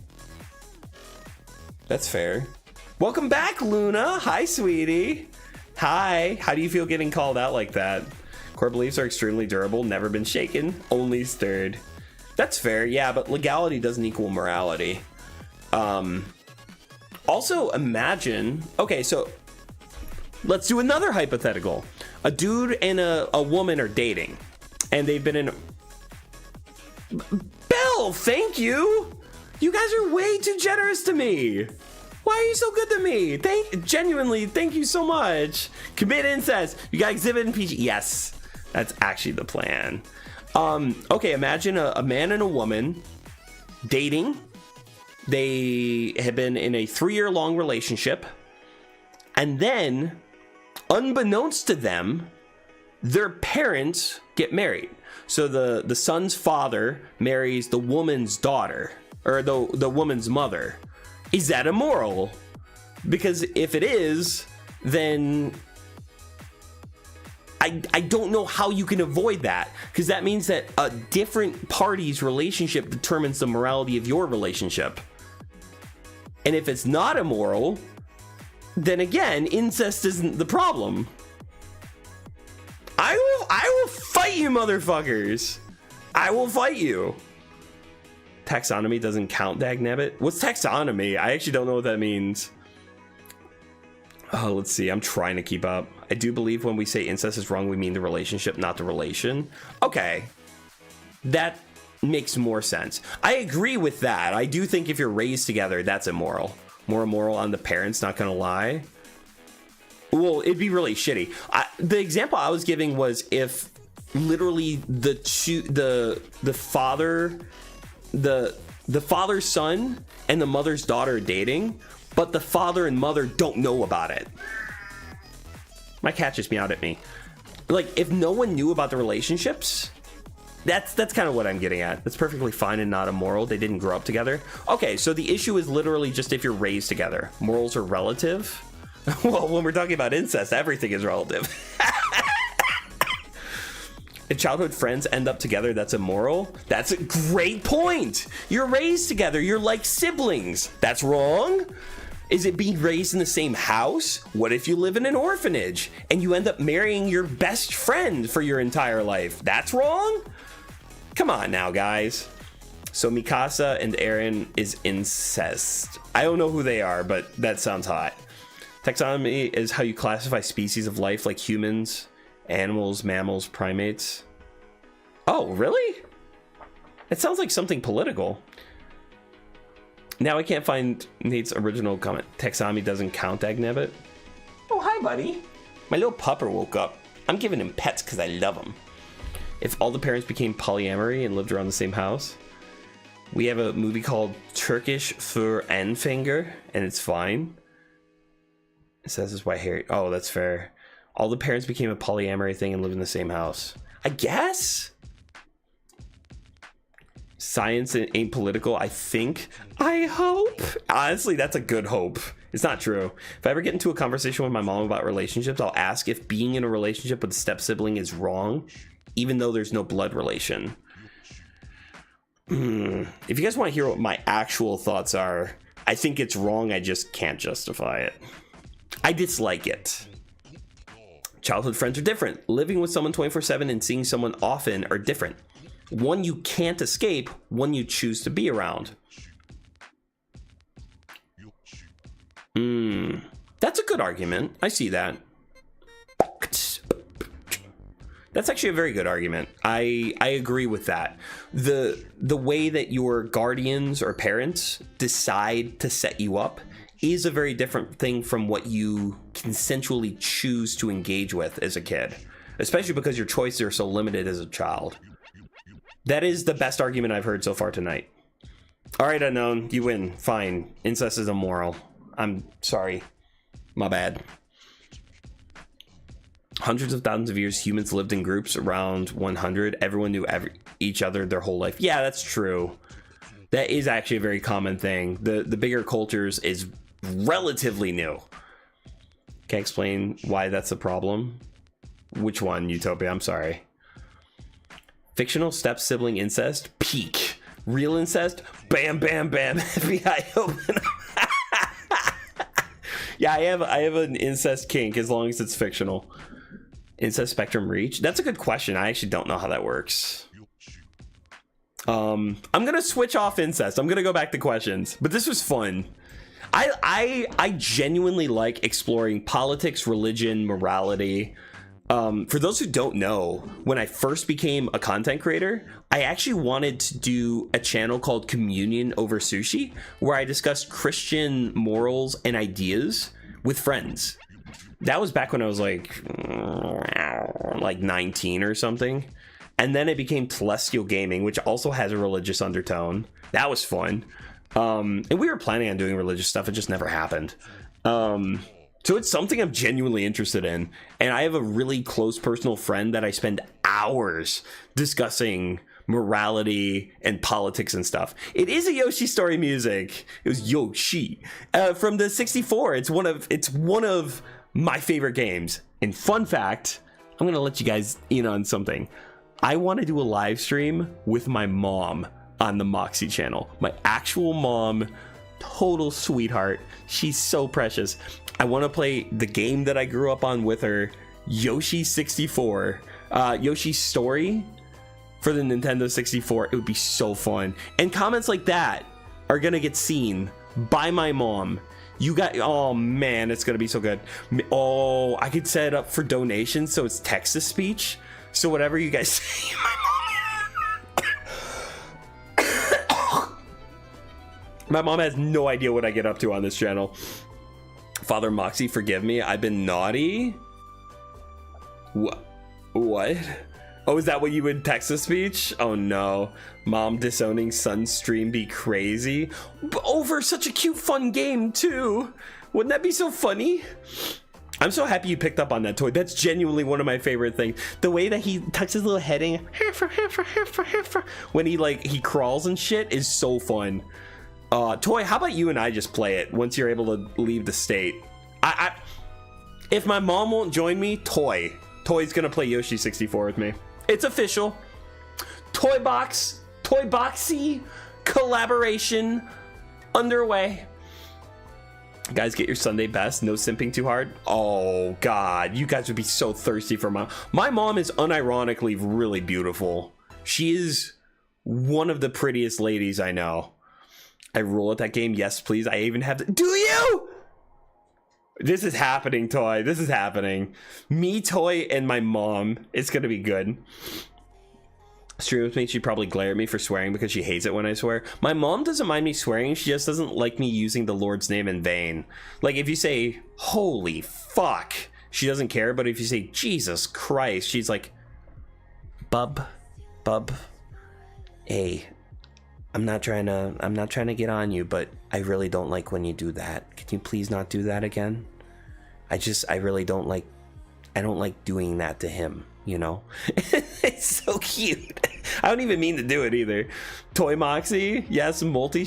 That's fair. Welcome back, Luna. Hi, sweetie. Hi. How do you feel getting called out like that? Core beliefs are extremely durable, never been shaken, only stirred. That's fair, yeah, but legality doesn't equal morality. Also, imagine... Okay, so... Let's do another hypothetical. A dude and a woman are dating, and they've been in... Belle, thank you! You guys are way too generous to me. Why are you so good to me? Genuinely, thank you so much. Commit incest. You got Exhibit and PG. Yes, that's actually the plan. Okay, imagine a man and a woman dating. They have been in a 3-year-long relationship. And then, unbeknownst to them, their parents get married. So the son's father marries the woman's daughter, or the woman's mother. Is that immoral? Because if it is, then I don't know how you can avoid that, because that means that a different party's relationship determines the morality of your relationship. And if it's not immoral, then again, incest isn't the problem. I will fight you, motherfuckers. I will fight you. Taxonomy doesn't count, dagnabbit. What's taxonomy? I actually don't know what that means. Oh, let's see. I'm trying to keep up. I do believe when we say incest is wrong, we mean the relationship, not the relation. Okay. That makes more sense. I agree with that. I do think if you're raised together, that's immoral. More immoral on the parents, not gonna lie. Well, it'd be really shitty. The example I was giving was if literally the father's son and the mother's daughter are dating, but the father and mother don't know about it. My cat just meowed at me. Like, if no one knew about the relationships, that's kind of what I'm getting at. That's perfectly fine and not immoral. They didn't grow up together. Okay, so the issue is literally just if you're raised together. Morals are relative. Well, when we're talking about incest, everything is relative. If childhood friends end up together, that's immoral. That's a great point. You're raised together. You're like siblings. That's wrong. Is it being raised in the same house? What if you live in an orphanage and you end up marrying your best friend for your entire life? That's wrong. Come on now, guys. So Mikasa and Eren is incest. I don't know who they are, but that sounds hot. Taxonomy is how you classify species of life like humans, animals, mammals, primates. Oh, really? It sounds like something political. Now I can't find Nate's original comment. Taxonomy doesn't count, Agnabbit. Oh, hi, buddy. My little pupper woke up. I'm giving him pets because I love him. If all the parents became polyamory and lived around the same house, we have a movie called Turkish für Anfänger, and it's fine. It says it's white hair. Oh, that's fair. All the parents became a polyamory thing and lived in the same house. I guess? Science ain't political, I think. I hope. Honestly, that's a good hope. It's not true. If I ever get into a conversation with my mom about relationships, I'll ask if being in a relationship with a step-sibling is wrong, even though there's no blood relation. If you guys want to hear what my actual thoughts are, I think it's wrong. I just can't justify it. I dislike it. Childhood friends are different. Living with someone 24/7 and seeing someone often are different. One you can't escape, one you choose to be around. That's a good argument. I see that. That's actually a very good argument. I agree with that. The way that your guardians or parents decide to set you up is a very different thing from what you consensually choose to engage with as a kid, especially because your choices are so limited as a child. That is the best argument I've heard so far tonight. All right, Unknown, you win. Fine. Incest is immoral. I'm sorry. My bad. Hundreds of thousands of years, humans lived in groups around 100. Everyone knew each other their whole life. Yeah, that's true. That is actually a very common thing. The bigger cultures is relatively new. Can I explain why that's a problem? Which one, Utopia? I'm sorry. Fictional step-sibling incest? Peak. Real incest? Bam, bam, bam. FBI open. Yeah, I have an incest kink as long as it's fictional. Incest spectrum reach? That's a good question. I actually don't know how that works. I'm gonna switch off incest. I'm gonna go back to questions, but this was fun. I genuinely like exploring politics, religion, morality. For those who don't know, when I first became a content creator, I actually wanted to do a channel called Communion Over Sushi, where I discussed Christian morals and ideas with friends. That was back when I was like 19 or something. And then it became Telestial Gaming, which also has a religious undertone. That was fun. And we were planning on doing religious stuff. It just never happened. So it's something I'm genuinely interested in. And I have a really close personal friend that I spend hours discussing morality and politics and stuff. It is a Yoshi story music. It was Yoshi from the 64. It's one of my favorite games. And fun fact, I'm gonna let you guys in on something. I want to do a live stream with my mom on the Moxie channel. My actual mom, total sweetheart. She's so precious. I want to play the game that I grew up on with her, Yoshi 64. Yoshi's Story for the Nintendo 64. It would be so fun. And comments like that are gonna get seen by my mom. You got, oh man, it's gonna be so good. Oh, I could set it up for donations so it's text to speech. So whatever you guys say, my mom has no idea what I get up to on this channel. Father Moxie, forgive me. I've been naughty. What? Oh, is that what you would text to speech? Oh no. Mom disowning son's stream be crazy. Over such a cute, fun game too. Wouldn't that be so funny? I'm so happy you picked up on that toy. That's genuinely one of my favorite things. The way that he tucks his little head in when he crawls and shit is so fun. Toy, how about you and I just play it once you're able to leave the state? If my mom won't join me, Toy's gonna play Yoshi 64 with me. It's official. Toy Boxy collaboration underway. Guys, get your Sunday best. No simping too hard. Oh God, you guys would be so thirsty for my mom is unironically really beautiful. She is one of the prettiest ladies I know. I rule at that game. Yes, please. I even have to. Do you? This is happening, Toy. This is happening. Me, Toy, and my mom. It's gonna be good. Stream with me, she'd probably glare at me for swearing because she hates it when I swear. My mom doesn't mind me swearing. She just doesn't like me using the Lord's name in vain. Like if you say, holy fuck, she doesn't care. But if you say, Jesus Christ, she's like, bub, hey, I'm not trying to get on you, but I really don't like when you do that. Can you please not do that again? I really don't like, I don't like doing that to him, you know? It's so cute. I don't even mean to do it either. Toy Moxie, yes, Toy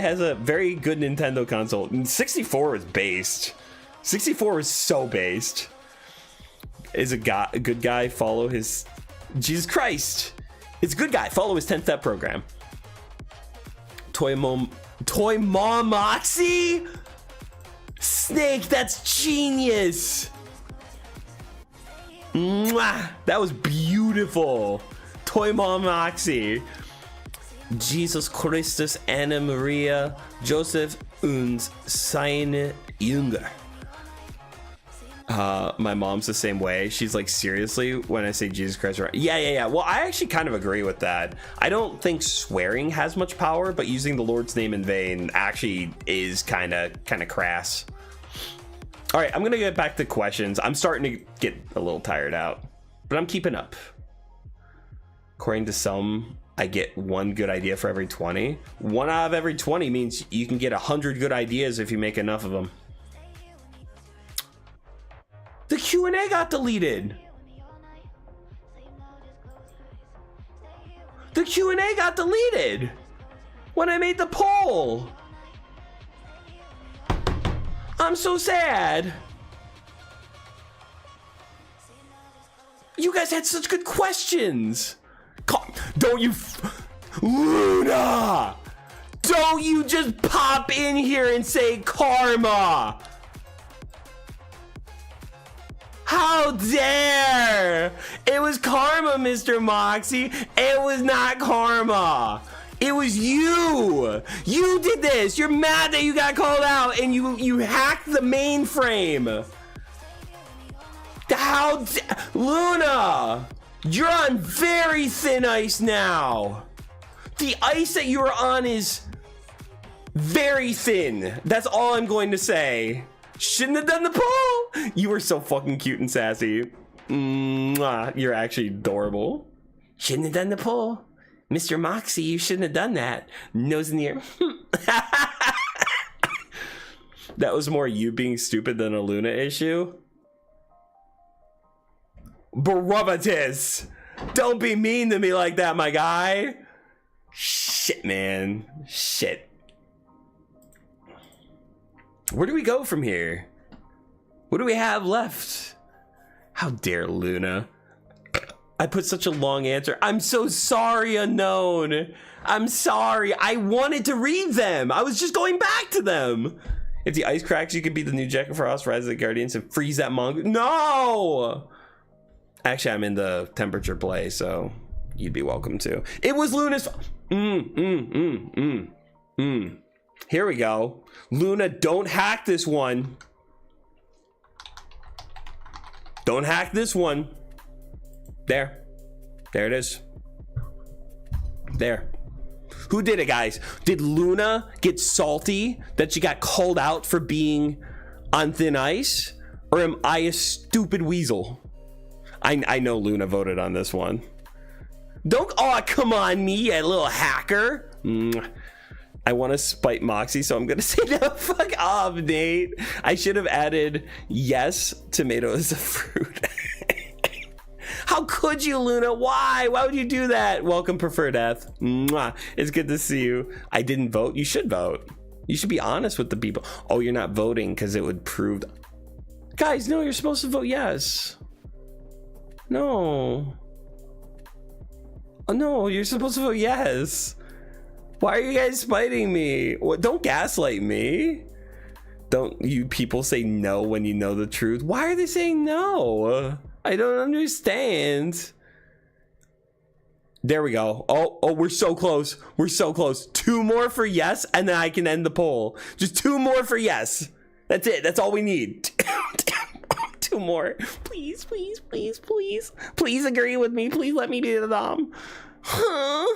has a very good Nintendo console. 64 was based. 64 was so based. Is a good guy follow his, Jesus Christ. It's a good guy. Follow his 10-step program. Toy Mom Moxie? Snake, that's genius. Mwah, that was beautiful. Toy Mom Moxie. Jesus Christus, Anna Maria, Joseph und seine Jünger. My mom's the same way. She's like, seriously, when I say Jesus Christ, right? Yeah. Well, I actually kind of agree with that. I don't think swearing has much power, but using the Lord's name in vain actually is kind of crass. All right, I'm gonna get back to questions. I'm starting to get a little tired out, but I'm keeping up. According to some, I get one good idea for every 20. 1 out of every 20 means you can get 100 good ideas if you make enough of them. The Q&A got deleted. The Q&A got deleted when I made the poll. I'm so sad. You guys had such good questions. Don't you, Luna, don't you just pop in here and say karma. How dare! It was karma, Mr. Moxie. It was not karma. It was you. You did this. You're mad that you got called out and you hacked the mainframe. How Luna, you're on very thin ice now. The ice that you're on is very thin. That's all I'm going to say. Shouldn't have done the poll. You were so fucking cute and sassy. Mwah, you're actually adorable. Shouldn't have done the poll. Mr. Moxie, you shouldn't have done that. Nose in the ear. That was more you being stupid than a Luna issue. Barobatis. Don't be mean to me like that, my guy. Shit, man. Shit. Where do we go from here? What do we have left? How dare Luna? I put such a long answer. I'm so sorry, Unknown. I'm sorry. I wanted to read them. I was just going back to them. If the ice cracks, you could be the new Jack of Frost, Rise of the Guardians, and freeze that monk. No! Actually, I'm in the temperature play, so you'd be welcome to. It was Luna's. Here we go. Luna, don't hack this one. Don't hack this one. There. There it is. There. Who did it, guys? Did Luna get salty that she got called out for being on thin ice? Or am I a stupid weasel? I know Luna voted on this one. Don't, oh, come on, me, you little hacker. I want to spite Moxie, so I'm going to say no. Fuck off, Nate. I should have added, yes, tomato is a fruit. How could you, Luna? Why? Why would you do that? Welcome, Preferred Death. Mwah. It's good to see you. I didn't vote. You should vote. You should be honest with the people. Oh, you're not voting because it would prove... Guys, no, you're supposed to vote yes. No. Oh, no, you're supposed to vote yes. Why are you guys spiting me? What? Don't gaslight me. Don't you people say no when you know the truth? Why are they saying no? I don't understand. There we go. Oh, we're so close. We're so close. 2 more for yes, and then I can end the poll. Just 2 more for yes. That's it. That's all we need. 2 more. Please, please, please, please. Please agree with me. Please let me be the dom. Huh?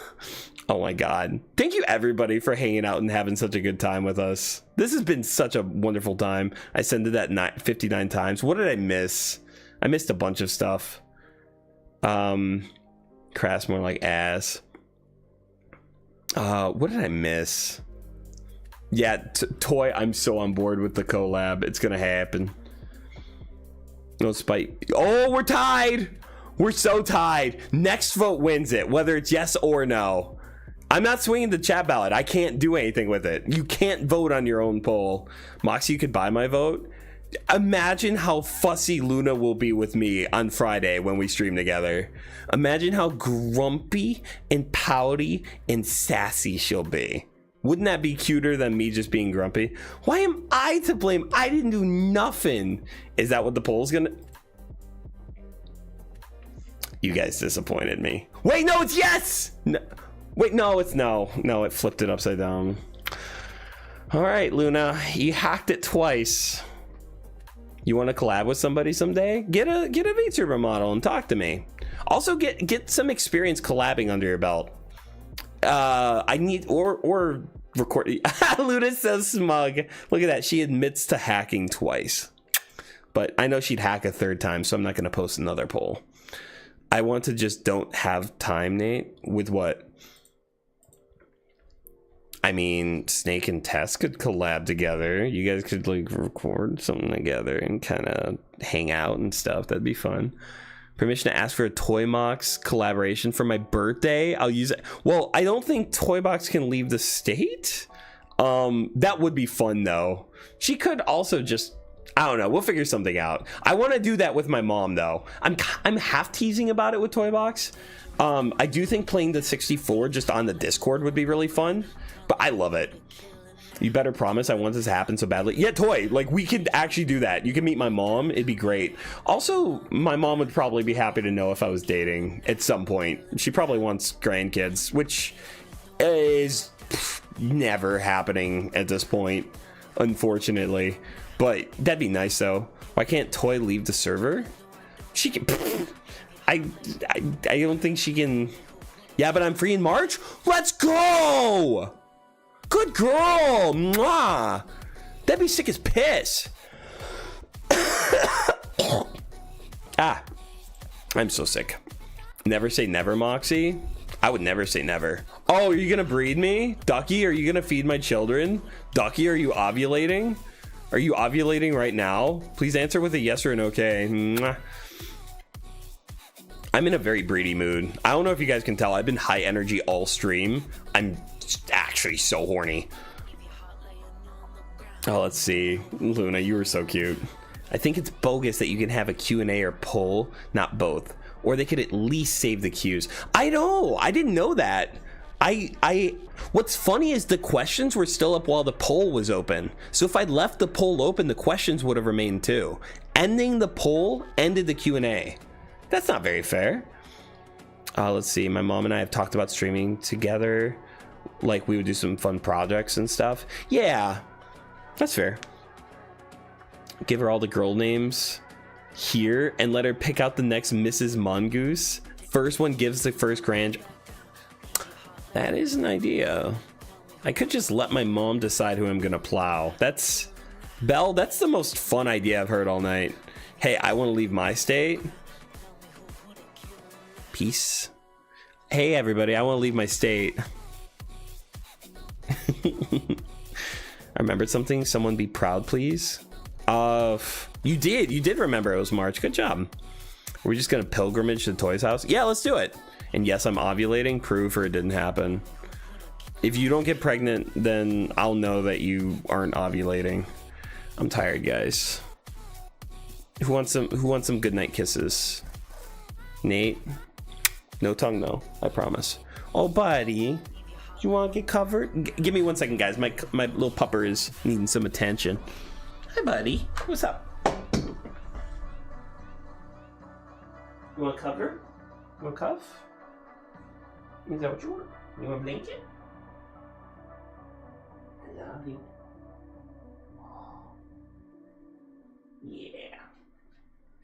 Oh my god. Thank you everybody for hanging out and having such a good time with us. This has been such a wonderful time. I sent it that 59 times. What did I miss? I missed a bunch of stuff. Crass more like ass. What did I miss? Yeah, Toy, I'm so on board with the collab. It's gonna happen. No spite. Oh, we're tied. We're so tied. Next vote wins it, whether it's yes or no. I'm not swinging the chat ballot. I can't do anything with it. You can't vote on your own poll. Moxie, you could buy my vote. Imagine how fussy Luna will be with me on Friday when we stream together. Imagine how grumpy and pouty and sassy she'll be. Wouldn't that be cuter than me just being grumpy? Why am I to blame? I didn't do nothing. Is that what the poll's gonna... You guys disappointed me. Wait, no, it's yes! No. Wait, no, it's no. No, it flipped it upside down. All right, Luna, you hacked it twice. You want to collab with somebody someday? Get a VTuber model and talk to me. Also, get some experience collabing under your belt. I need or record. Luna's so smug. Look at that. She admits to hacking twice, but I know she'd hack a 3rd time, so I'm not going to post another poll. I want to just don't have time, Nate. With what? I mean, Snake and Tess could collab together. You guys could like record something together and kind of hang out and stuff. That'd be fun. Permission to ask for a Toy Mox collaboration for my birthday. I'll use it. Well, I don't think Toy Box can leave the state. That would be fun though. She could also just, I don't know. We'll figure something out. I want to do that with my mom though. I'm half teasing about it with Toy Box. I do think playing the 64 just on the Discord would be really fun. But I love it. You better promise I want this to happen so badly. Yeah, Toy, like we could actually do that. You can meet my mom. It'd be great. Also, my mom would probably be happy to know if I was dating at some point. She probably wants grandkids, which is never happening at this point, unfortunately. But that'd be nice though. Why can't Toy leave the server? She can. I don't think she can. Yeah, but I'm free in March. Let's go. Good girl. Mwah. That'd be sick as piss. I'm so sick. Never say never, Moxie. I would never say never. Oh, are you gonna breed me? Ducky, are you gonna feed my children? Ducky, are you ovulating? Are you ovulating right now? Please answer with a yes or an okay. Mwah. I'm in a very breedy mood. I don't know if you guys can tell. I've been high energy all stream. I'm actually so horny. Oh, let's see. Luna, you were so cute. I think it's bogus that you can have a Q&A or poll, not both. Or they could at least save the cues. I know. I didn't know that. what's funny is the questions were still up while the poll was open. So if I'd left the poll open, the questions would have remained too. Ending the poll ended the Q&A. That's not very fair. Let's see. My mom and I have talked about streaming together. Like we would do some fun projects and stuff. Yeah, that's fair. Give her all the girl names here and let her pick out the next Mrs. Mongoose. First one gives the first grand. That is an idea. I could just let my mom decide who I'm gonna plow. That's Belle, that's the most fun idea I've heard all night. Hey, I want to leave my state. Peace. Hey everybody, I want to leave my state. I remembered something. Someone be proud, please. You did remember it was March. Good job. Are we just gonna pilgrimage to Toy's house? Yeah, let's do it. And yes, I'm ovulating. Proof or it didn't happen. If you don't get pregnant, then I'll know that you aren't ovulating. I'm tired, guys. Who wants some goodnight kisses? Nate? No tongue though, I promise. Oh, buddy. You want to get covered? Give me 1 second, guys. My little pupper is needing some attention. Hi, buddy. What's up? You want a cover? You want a cuff? Is that what you want? You want a blanket? I love you. Oh. Yeah.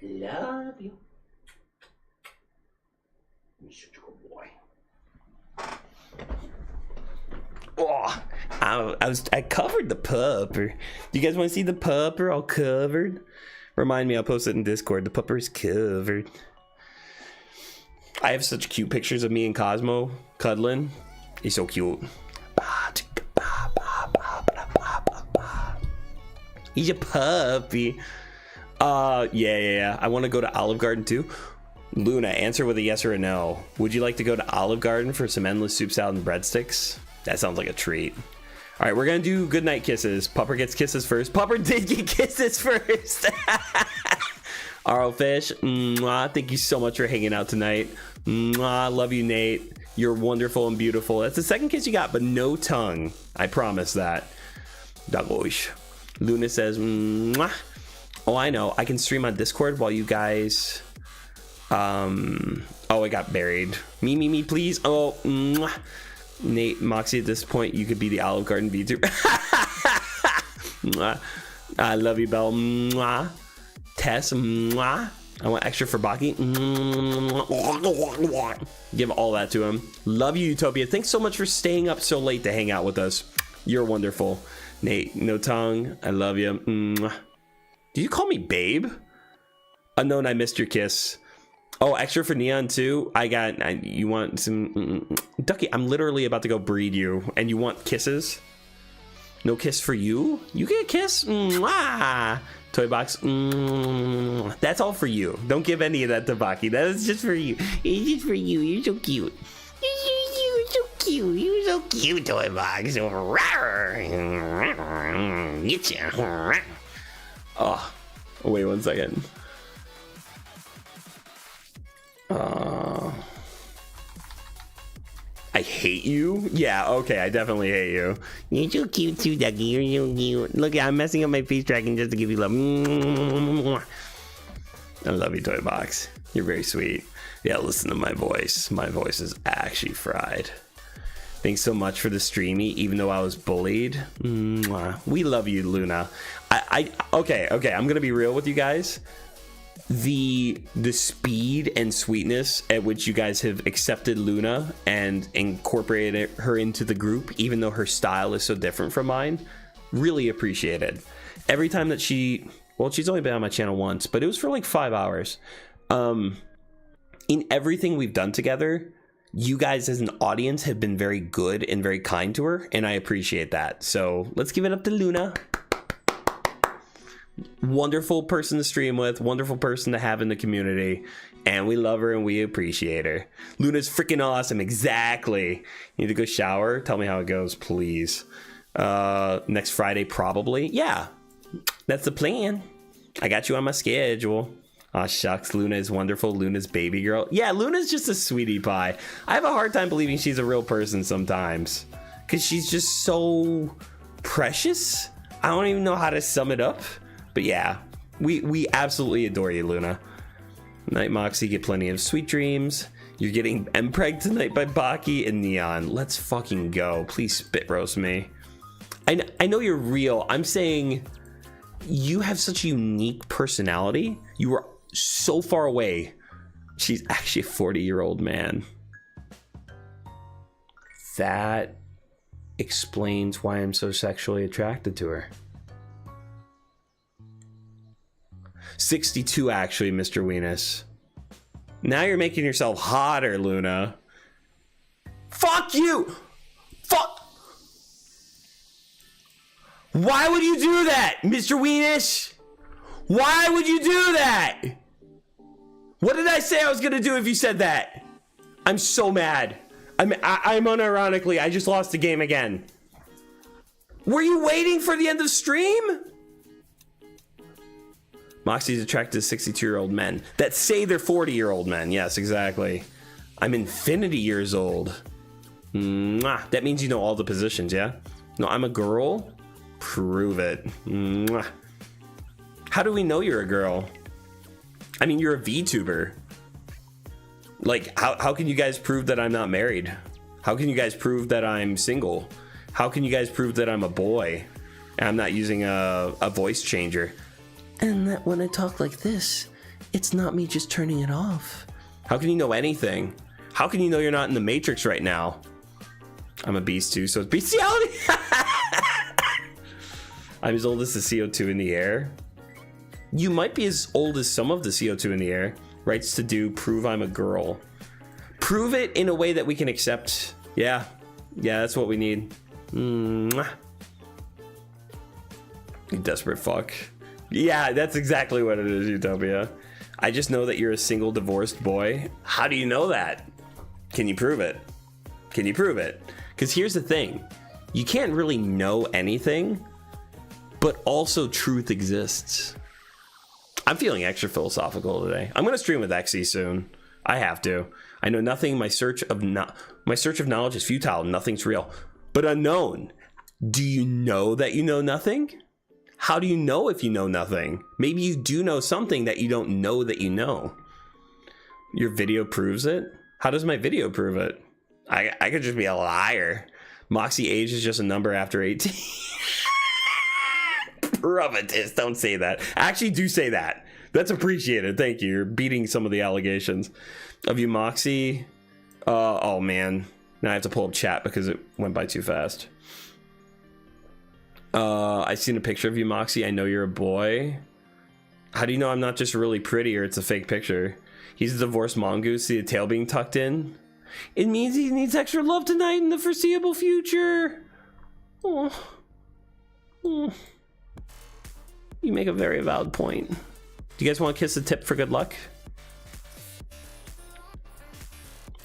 I love you. You're such a good boy. Oh, I covered the pupper. Do you guys want to see the pupper all covered? Remind me, I'll post it in Discord. The pupper is covered. I have such cute pictures of me and Cosmo cuddling. He's so cute. He's a puppy. Yeah. I want to go to Olive Garden too. Luna, answer with a yes or a no. Would you like to go to Olive Garden for some endless soup salad and breadsticks? That sounds like a treat. All right, we're gonna do goodnight kisses. Pupper gets kisses first. Pupper did get kisses first. Arl Fish, mwah, thank you so much for hanging out tonight. Mwah, love you, Nate. You're wonderful and beautiful. That's the second kiss you got, but no tongue. I promise that. Dagosh. Luna says, mwah. Oh, I know. I can stream on Discord while you guys... Oh, I got buried. Me, please. Oh, mwah. Nate, Moxie, at this point, you could be the Olive Garden VTuber. I love you, Belle. Mwah. Tess, mwah. I want extra for Baki. Give all that to him. Love you, Utopia. Thanks so much for staying up so late to hang out with us. You're wonderful. Nate, no tongue. I love you. Mwah. Did you call me babe? Unknown, I missed your kiss. Oh, extra for Neon too. You want some Ducky? I'm literally about to go breed you, and you want kisses? No kiss for you? You get a kiss? Mwah! Toy box. That's all for you. Don't give any of that to Baki. That is just for you. It's just for you. You're so cute. You're so cute. You're so cute, Toy box. Get ya. Oh, wait 1 second. I hate you? Yeah, okay, I definitely hate you. You're so cute too, Ducky. You're so cute. Look, I'm messing up my face tracking just to give you love. I love you, Toy Box. You're very sweet. Yeah, listen to my voice. My voice is actually fried. Thanks so much for the streamy, even though I was bullied. We love you, Luna. Okay, I'm gonna be real with you guys. The speed and sweetness at which you guys have accepted Luna and incorporated her into the group, even though her style is so different from mine, really appreciated. Every time that she's only been on my channel once, but it was for like 5 hours. In everything we've done together, you guys as an audience have been very good and very kind to her, and I appreciate that. So let's give it up to Luna. Wonderful person to stream with, wonderful person to have in the community, and we love her and we appreciate her. Luna's freaking awesome. Exactly. You need to go shower. Tell me how it goes, please. Next Friday, probably. Yeah, that's the plan. I got you on my schedule. Aw, shucks, Luna is wonderful. Luna's baby girl. Yeah, Luna's just a sweetie pie. I have a hard time believing she's a real person sometimes. Because she's just so precious. I don't even know how to sum it up. But yeah, we absolutely adore you, Luna. Night, Moxie. Get plenty of sweet dreams. You're getting empregged tonight by Baki and Neon. Let's fucking go. Please spit roast me. I know you're real. I'm saying you have such a unique personality. You were so far away. She's actually a 40-year-old man. That explains why I'm so sexually attracted to her. 62, actually, Mr. Weenus. Now you're making yourself hotter, Luna. Fuck you! Fuck! Why would you do that, Mr. Weenus? Why would you do that? What did I say I was gonna do if you said that? I'm so mad. I'm unironically, I just lost the game again. Were you waiting for the end of stream? Moxie's attracted to 62-year-old men that say they're 40-year-old men. Yes, exactly. I'm infinity years old. Mwah. That means you know all the positions, yeah? No, I'm a girl. Prove it. Mwah. How do we know you're a girl? I mean, you're a VTuber. Like, how can you guys prove that I'm not married? How can you guys prove that I'm single? How can you guys prove that I'm a boy and I'm not using a voice changer? And that when I talk like this, it's not me just turning it off. How can you know anything? How can you know you're not in the Matrix right now? I'm a beast too, so it's bestiality. I'm as old as the CO2 in the air. You might be as old as some of the CO2 in the air. Rights to do, prove I'm a girl. Prove it in a way that we can accept. Yeah, that's what we need. Mwah. You desperate fuck. Yeah, that's exactly what it is, Utopia. I just know that you're a single divorced boy. How do you know that? Can you prove it? Can you prove it? Because here's the thing. You can't really know anything, but also truth exists. I'm feeling extra philosophical today. I'm going to stream with XE soon. I have to. I know nothing. My search of knowledge is futile. Nothing's real. But unknown. Do you know that you know nothing? How do you know if you know nothing? Maybe you do know something that you don't know that you know. Your video proves it? How does my video prove it? I could just be a liar. Moxie age is just a number after 18. Providence, don't say that. Actually, do say that. That's appreciated. Thank you. You're beating some of the allegations of you, Moxie. Oh, man. Now I have to pull up chat because it went by too fast. I've seen a picture of you, Moxie. I know you're a boy. How do you know I'm not just really pretty or it's a fake picture? He's a divorced mongoose. See the tail being tucked in? It means he needs extra love tonight in the foreseeable future. Oh. You make a very valid point. Do you guys want to kiss the tip for good luck?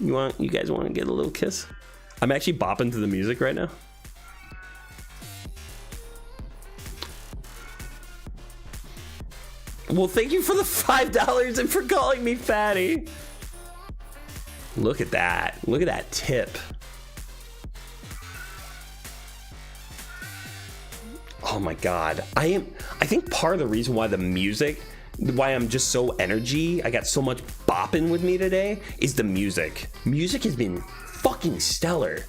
You guys want to get a little kiss? I'm actually bopping to the music right now. Well, thank you for the $5 and for calling me fatty. Look at that. Look at that tip. Oh my God. I think part of the reason why why I'm just so energy, I got so much bopping with me today, is the music. Music has been fucking stellar.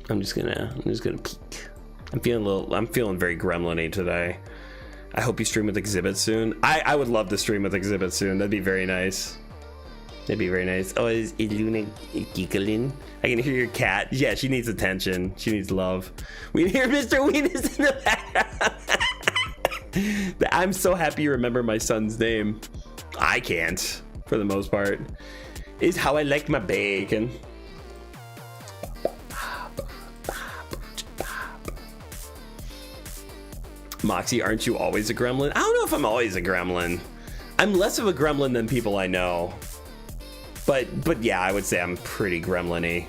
I'm just gonna peek. I'm feeling very gremlin-y today. I hope you stream with Exhibit soon. I would love to stream with Exhibit soon. That'd be very nice. That'd be very nice. Oh, is Luna giggling? I can hear your cat. Yeah, she needs attention. She needs love. We can hear Mr. Weenus in the background. I'm so happy you remember my son's name. I can't, for the most part. Is how I like my bacon. Moxie, aren't you always a gremlin? I don't know if I'm always a gremlin. I'm less of a gremlin than people I know. But yeah, I would say I'm pretty gremlin-y.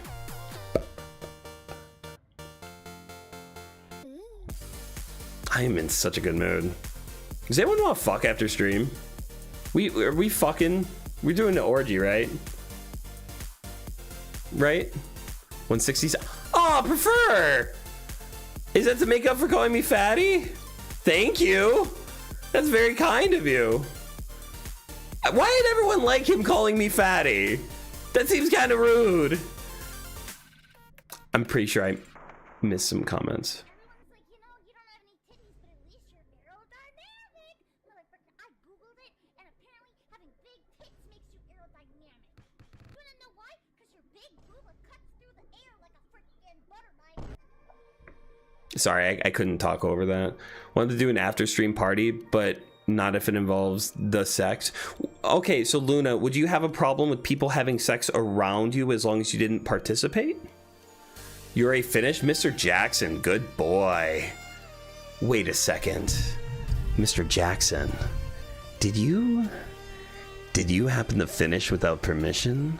I am in such a good mood. Does anyone want to fuck after stream? Are we fucking? We're doing an orgy, right? Right? 160. Oh, prefer. Is that to make up for calling me fatty? Thank you. That's very kind of you. Why did everyone like him calling me fatty? That seems kind of rude. I'm pretty sure I missed some comments. Sorry, I couldn't talk over that. Wanted to do an after stream party, but not if it involves the sex. Okay, so Luna, would you have a problem with people having sex around you as long as you didn't participate? You're a finished Mr. Jackson. Good boy. Wait a second. Mr. Jackson, did you happen to finish without permission?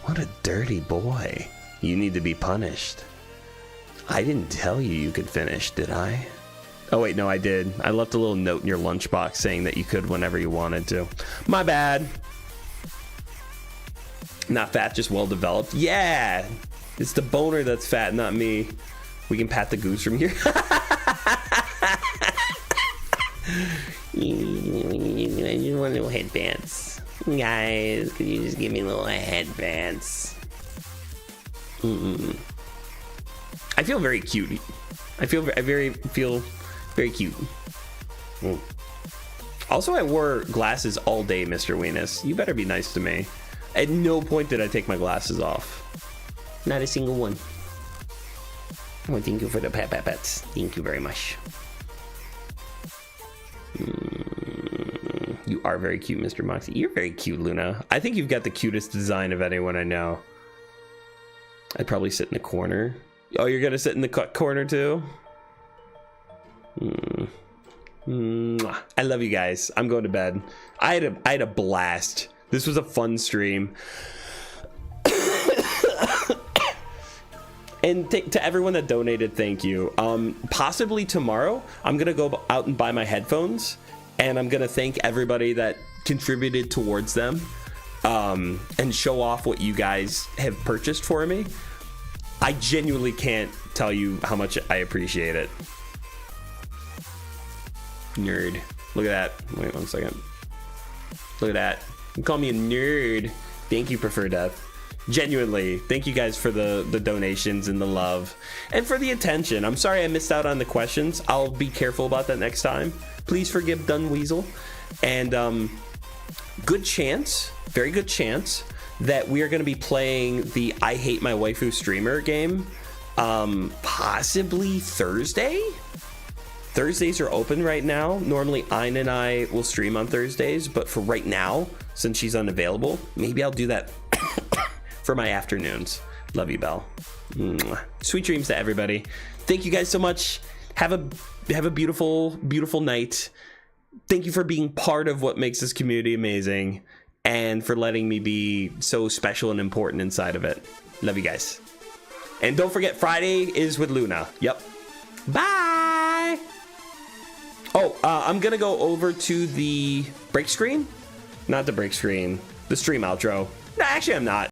What a dirty boy. You need to be punished. I didn't tell you could finish, did I? Oh wait, no, I did. I left a little note in your lunchbox saying that you could whenever you wanted to. My bad. Not fat, just well developed. Yeah, it's the boner that's fat, not me. We can pat the goose from here. I just want little headbands. Guys, could you just give me little headbands? I feel very cute. I feel very cute. Also, I wore glasses all day, Mr. Weenus. You better be nice to me. At no point did I take my glasses off. Not a single one. Oh, thank you for the pats. Thank you very much. You are very cute, Mr. Moxie. You're very cute, Luna. I think you've got the cutest design of anyone I know. I'd probably sit in the corner. Oh, you're gonna sit in the corner too? I love you guys. I'm going to bed. I had a blast. This was a fun stream. And to everyone that donated, thank you. Possibly tomorrow, I'm gonna go out and buy my headphones, and I'm gonna thank everybody that contributed towards them, and show off what you guys have purchased for me. I genuinely can't tell you how much I appreciate it. Nerd. Look at that. Wait 1 second. Look at that. You call me a nerd. Thank you, Prefer Death. Genuinely, thank you guys for the donations and the love and for the attention. I'm sorry I missed out on the questions. I'll be careful about that next time. Please forgive Dun Weasel. And good chance, very good chance, that we are going to be playing the I Hate My Waifu streamer game, possibly Thursday. Thursdays are open right now. Normally Ayn and I will stream on Thursdays, but for right now, since she's unavailable, maybe I'll do that for my afternoons. Love you, Belle. Sweet dreams to everybody. Thank you guys so much. Have a beautiful, beautiful night. Thank you for being part of what makes this community amazing, and for letting me be so special and important inside of it. Love you guys. And don't forget, Friday is with Luna. Yep. Bye. Oh, I'm gonna go over to the break screen. Not the break screen, the stream outro. No, actually I'm not.